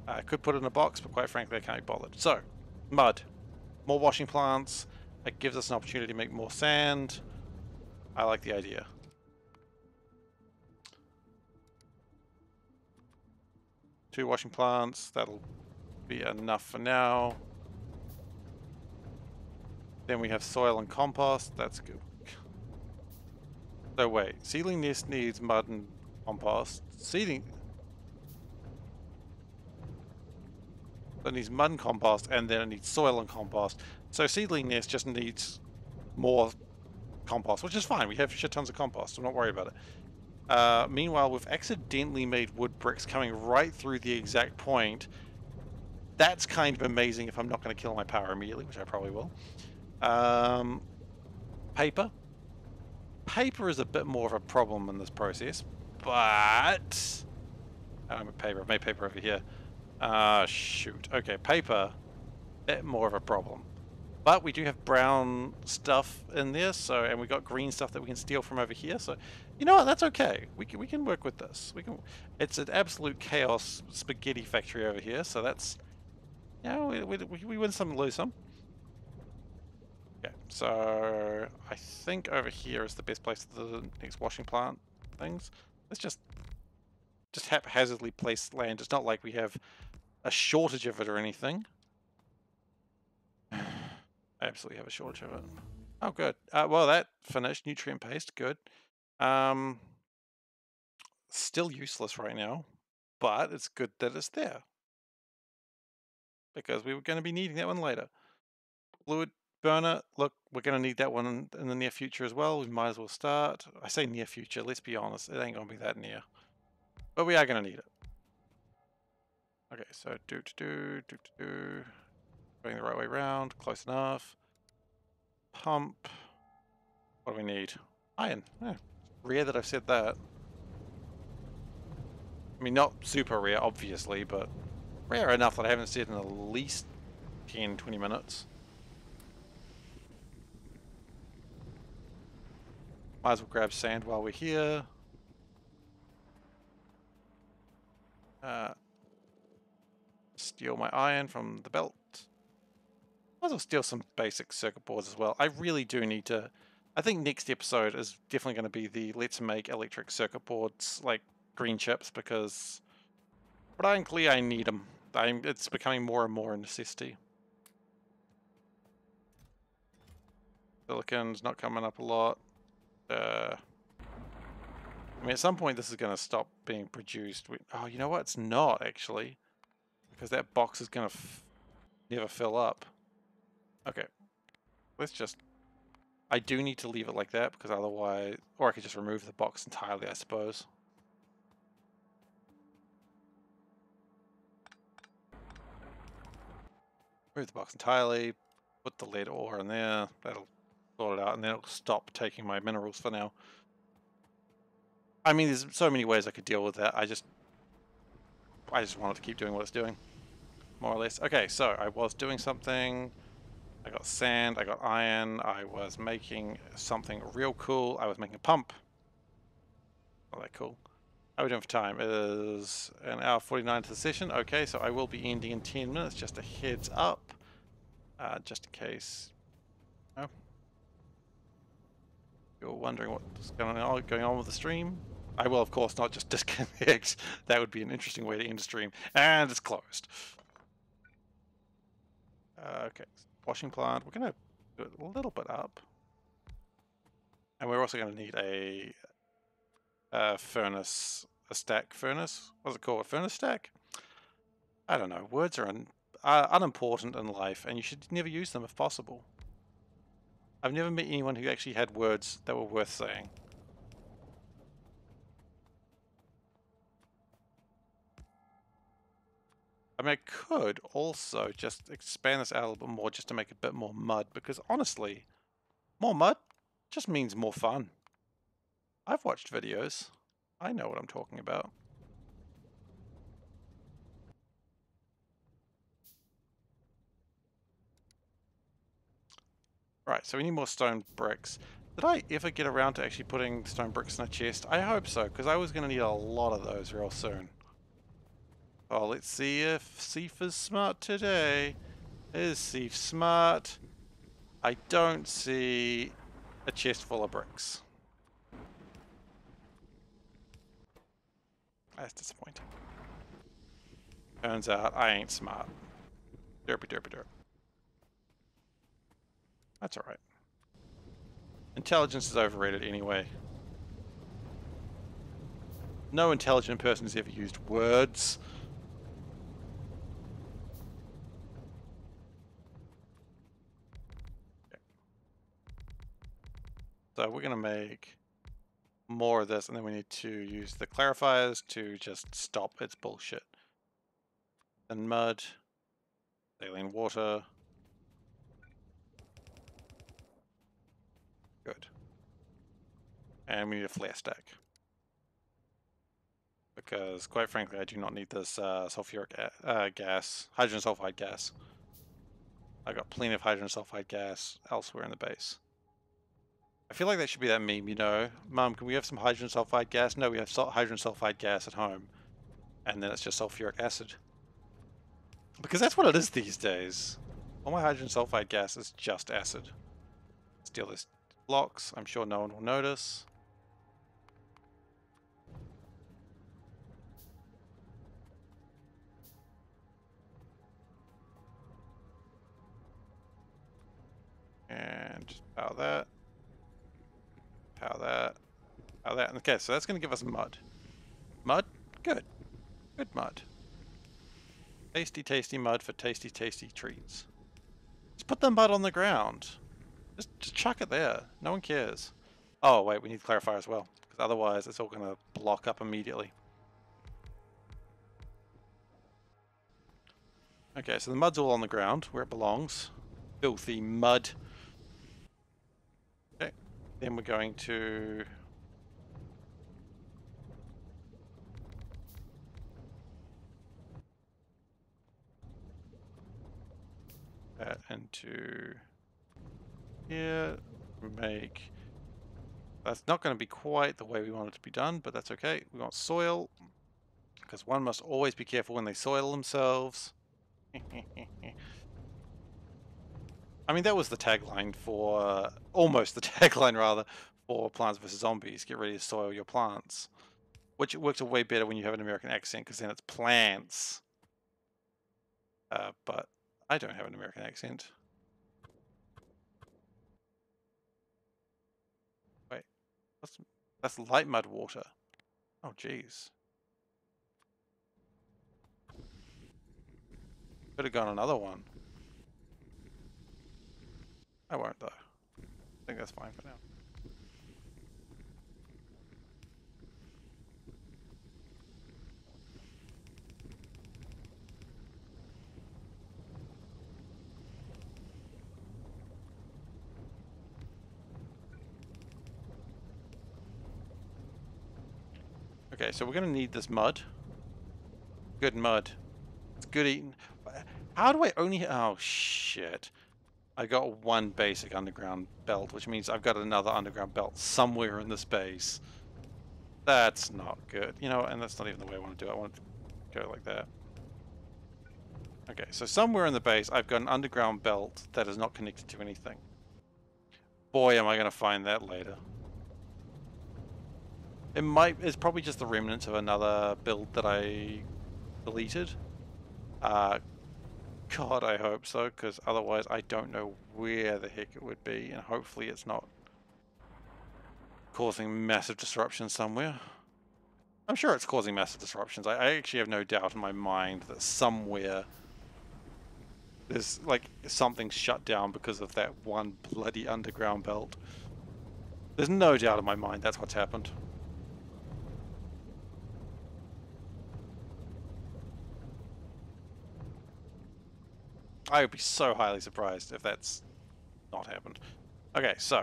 I could put it in a box, but quite frankly I can't be bothered. So, mud. More washing plants. It gives us an opportunity to make more sand. I like the idea. Two washing plants. That'll be enough for now. Then we have soil and compost. That's good. So wait, seedling nest needs mud and compost. Seeding... It needs mud and compost, and then it needs soil and compost. So seedling nest just needs more compost, which is fine. We have shit tons of compost. I'm not worried about it. Meanwhile, we've accidentally made wood bricks coming right through the exact point. That's kind of amazing if I'm not going to kill my power immediately, which I probably will. Paper. Paper is a bit more of a problem in this process, but... I've made paper over here. Shoot. Okay, paper, bit more of a problem. But we do have brown stuff in there, so, and we got green stuff that we can steal from over here. So, you know what? That's okay. We can work with this. We can. It's an absolute chaos spaghetti factory over here. So that's, you know, we win some, lose some. Okay. So I think over here is the best place for the next washing plant things. Let's just haphazardly place land. It's not like we have a shortage of it or anything. I absolutely have a shortage of it. Oh, good. Well, that finished. Nutrient paste, good. Still useless right now, but it's good that it's there. Because we were going to be needing that one later. Fluid burner, look, we're going to need that one in the near future as well. We might as well start. I say near future, let's be honest. It ain't going to be that near. But we are going to need it. Okay, so going the right way around, close enough. Pump. What do we need? Iron. Yeah. Rare that I've said that. I mean, not super rare, obviously, but rare enough that I haven't said in at least 10, 20 minutes. Might as well grab sand while we're here. Steal my iron from the belt. Might as well steal some basic circuit boards as well. I really do need to... I think next episode is definitely going to be the let's make electric circuit boards, like green chips, because frankly I need them. It's becoming more and more a necessity. Silicon's not coming up a lot. I mean, at some point this is going to stop being produced. Oh, you know what? It's not, actually. Because that box is going to never fill up. Okay. Let's just... I do need to leave it like that, because otherwise... Or I could just remove the box entirely, I suppose. Remove the box entirely. Put the lead ore in there. That'll sort it out, and then it'll stop taking my minerals for now. I mean, there's so many ways I could deal with that. I just want it to keep doing what it's doing, more or less. Okay, so I was doing something. I got sand, I got iron, I was making something real cool. I was making a pump. Not that cool. How are we doing for time? It is an hour 49 to the session. Okay, so I will be ending in 10 minutes, just a heads up. Just in case... Oh. You're wondering what's going on with the stream. I will, of course, not just disconnect. That would be an interesting way to end a stream. And it's closed. Okay, washing plant. We're going to do it a little bit up. And we're also going to need a furnace, a stack furnace. What's it called? A furnace stack? I don't know. Words are unimportant in life, and you should never use them if possible. I've never met anyone who actually had words that were worth saying. I mean, I could also just expand this out a little bit more just to make a bit more mud, because honestly, more mud just means more fun. I've watched videos. I know what I'm talking about. Right, so we need more stone bricks. Did I ever get around to actually putting stone bricks in a chest? I hope so, because I was going to need a lot of those real soon. Oh, let's see if Seif is smart today. Is Seif smart? I don't see a chest full of bricks. That's disappointing. Turns out I ain't smart. Derpy derpy derp. That's alright. Intelligence is overrated anyway. No intelligent person has ever used words. Okay. So we're going to make more of this, and then we need to use the clarifiers to just stop its bullshit. And mud, saline water. Good. And we need a flare stack. Because, quite frankly, I do not need this sulfuric gas, hydrogen sulfide gas. I got plenty of hydrogen sulfide gas elsewhere in the base. I feel like that should be that meme, you know. Mum, can we have some hydrogen sulfide gas? No, we have hydrogen sulfide gas at home. And then it's just sulfuric acid. Because that's what it is these days. All my hydrogen sulfide gas is just acid. Steal these blocks. I'm sure no one will notice. And just power that. Power that. Power that. Okay, so that's going to give us mud. Mud? Good. Good mud. Tasty, tasty mud for tasty, tasty treats. Just put the mud on the ground. Just chuck it there. No one cares. Oh, wait, we need to clarify as well. Because otherwise it's all going to block up immediately. Okay, so the mud's all on the ground where it belongs. Filthy mud. Okay, then we're going to... that into here. Make... That's not going to be quite the way we want it to be done, but that's okay. We want soil, because one must always be careful when they soil themselves. I mean, that was the tagline for... almost the tagline, rather, for Plants vs. Zombies. Get ready to soil your plants. Which works way better when you have an American accent, because then it's plants. But I don't have an American accent. Wait, that's light mud water. Oh, jeez. Could have gone another one. I won't, though. I think that's fine for now. Okay, so we're going to need this mud. Good mud. It's good eating. How do I only... oh, shit. I got one basic underground belt, which means I've got another underground belt somewhere in this base. That's not good. You know, and that's not even the way I want to do it. I want to go like that. Okay, so somewhere in the base, I've got an underground belt that is not connected to anything. Boy, am I going to find that later. It's probably just the remnants of another build that I deleted. God, I hope so, because otherwise I don't know where the heck it would be, and hopefully it's not causing massive disruption somewhere. I'm sure it's causing massive disruptions. I actually have no doubt in my mind that somewhere there's like something's shut down because of that one bloody underground belt. There's no doubt in my mind that's what's happened. I would be so highly surprised if that's not happened. Okay, so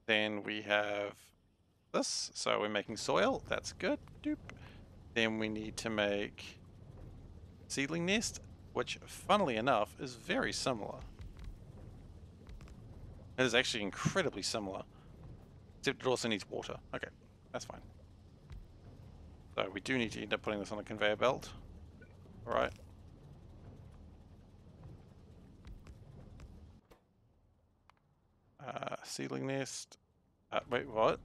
then we have this. So we're making soil. That's good. Doop. Then we need to make seedling nest, which, funnily enough, is very similar. It is actually incredibly similar, except it also needs water. Okay, that's fine. So we do need to end up putting this on a conveyor belt. All right. Seedling nest. Wait, what?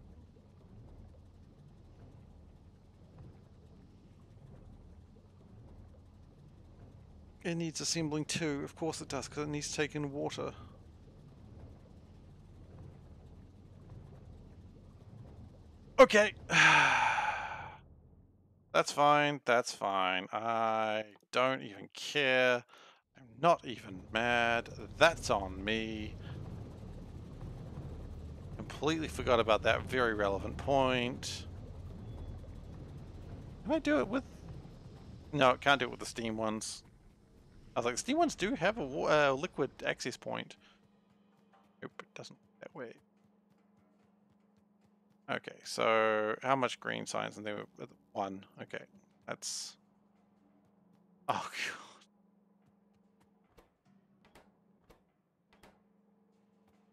It needs assembling too. Of course it does, because it needs to take in water. Okay. That's fine. That's fine. I don't even care. I'm not even mad. That's on me. Completely forgot about that very relevant point. Can I do it with... No, can't do it with the steam ones. I was like, the steam ones do have a liquid access point. Nope, it doesn't that way. Okay, so how much green science? And they were 1. Okay, that's... Oh, God.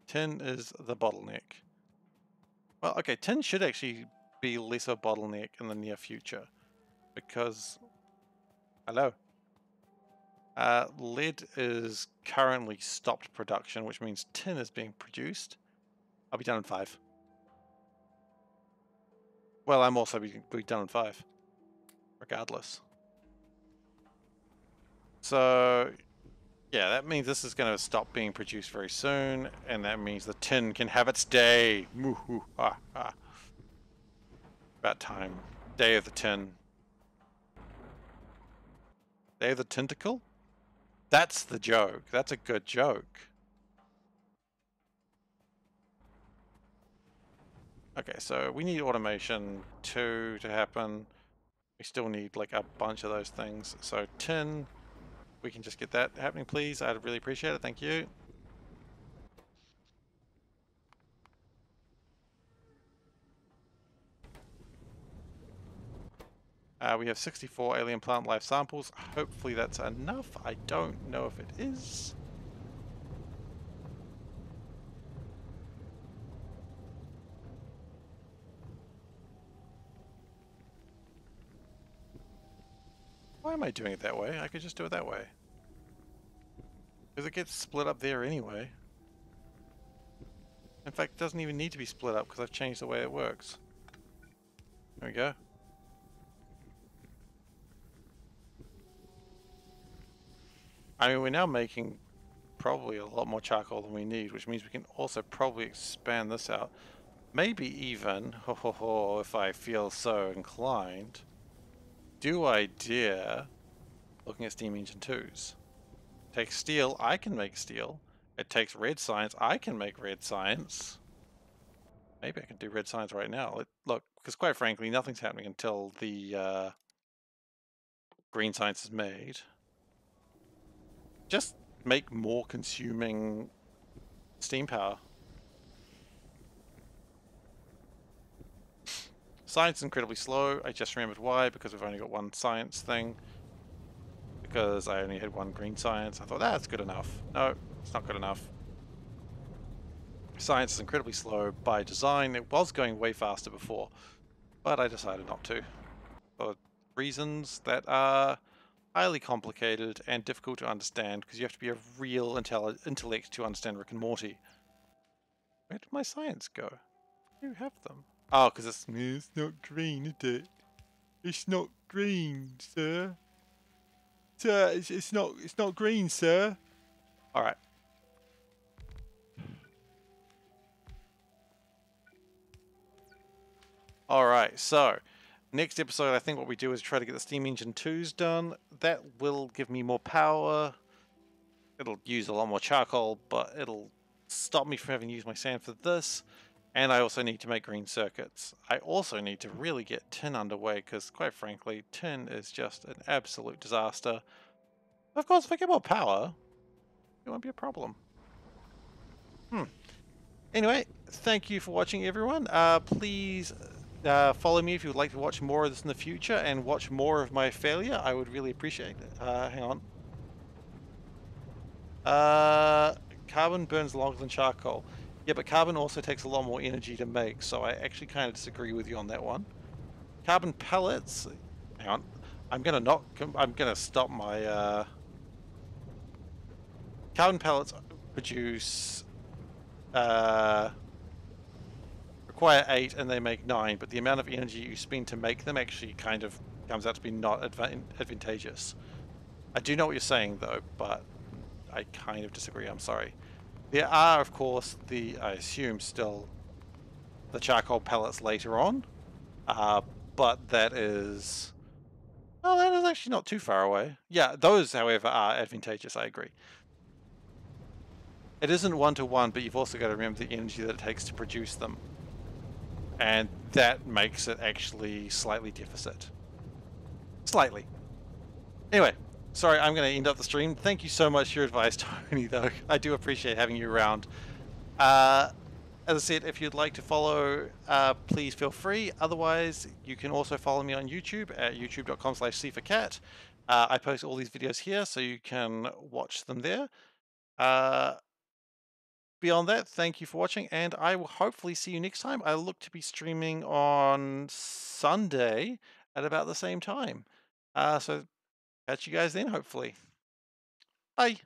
Tin is the bottleneck. Well, okay, tin should actually be less of a bottleneck in the near future. Because... Hello? Lead is currently stopped production, which means tin is being produced. I'll be done in 5. Well, I'm also be done in 5. Regardless. So, yeah, that means this is going to stop being produced very soon, and that means the tin can have its day. About time. Day of the tin. Day of the tentacle? That's the joke. That's a good joke. Okay, so we need automation 2 to happen. We still need like a bunch of those things. So tin, we can just get that happening, please. I'd really appreciate it. Thank you. We have 64 alien plant life samples. Hopefully that's enough. I don't know if it is. Why am I doing it that way? I could just do it that way. Because it gets split up there anyway. In fact, it doesn't even need to be split up because I've changed the way it works. There we go. I mean, we're now making probably a lot more charcoal than we need, which means we can also probably expand this out. Maybe even, if I feel so inclined, do I dare looking at steam engine 2s? Takes steel, I can make steel. It takes red science, I can make red science. Maybe I can do red science right now. Look, because quite frankly, nothing's happening until the green science is made. Just make more consuming steam power. Science is incredibly slow. I just remembered why, because we've only got one science thing. Because I only had one green science. I thought that's good enough. No, it's not good enough. Science is incredibly slow by design. It was going way faster before, but I decided not to. For reasons that are highly complicated and difficult to understand, because you have to be a real intellect to understand Rick and Morty. Where did my science go? You have them. Oh, because it's not green, is it? It's not green, sir. Sir, it's not green, sir. All right. All right. So, next episode, I think what we do is try to get the steam engine 2s done. That will give me more power. It'll use a lot more charcoal, but it'll stop me from having to use my sand for this. And I also need to make green circuits. I also need to really get tin underway because, quite frankly, tin is just an absolute disaster. Of course, if I get more power, it won't be a problem. Anyway, thank you for watching, everyone. Please follow me if you would like to watch more of this in the future and watch more of my failure. I would really appreciate it. Hang on. Carbon burns longer than charcoal. Yeah, but carbon also takes a lot more energy to make, so I actually kind of disagree with you on that one. Carbon pellets. Hang on. I'm gonna stop my. Carbon pellets produce. Require 8 and they make 9, but the amount of energy you spend to make them actually kind of comes out to be not advantageous. I do know what you're saying though, but I kind of disagree. I'm sorry. There are, of course, I assume still the charcoal pellets later on, uh, but that is, oh, that is actually not too far away. Yeah, those, however, are advantageous. I agree. It isn't one to one, but you've also got to remember the energy that it takes to produce them, and that makes it actually slightly deficit. Slightly. Anyway, sorry, I'm going to end up the stream. Thank you so much for your advice, Tony, though. I do appreciate having you around. Uh, as I said, if you'd like to follow, please feel free. Otherwise, you can also follow me on YouTube at youtube.com/SeiferKatt. I post all these videos here, so you can watch them there. Uh, Beyond that, thank you for watching, and I will hopefully see you next time. I look to be streaming on Sunday at about the same time. So catch you guys then, hopefully. Bye.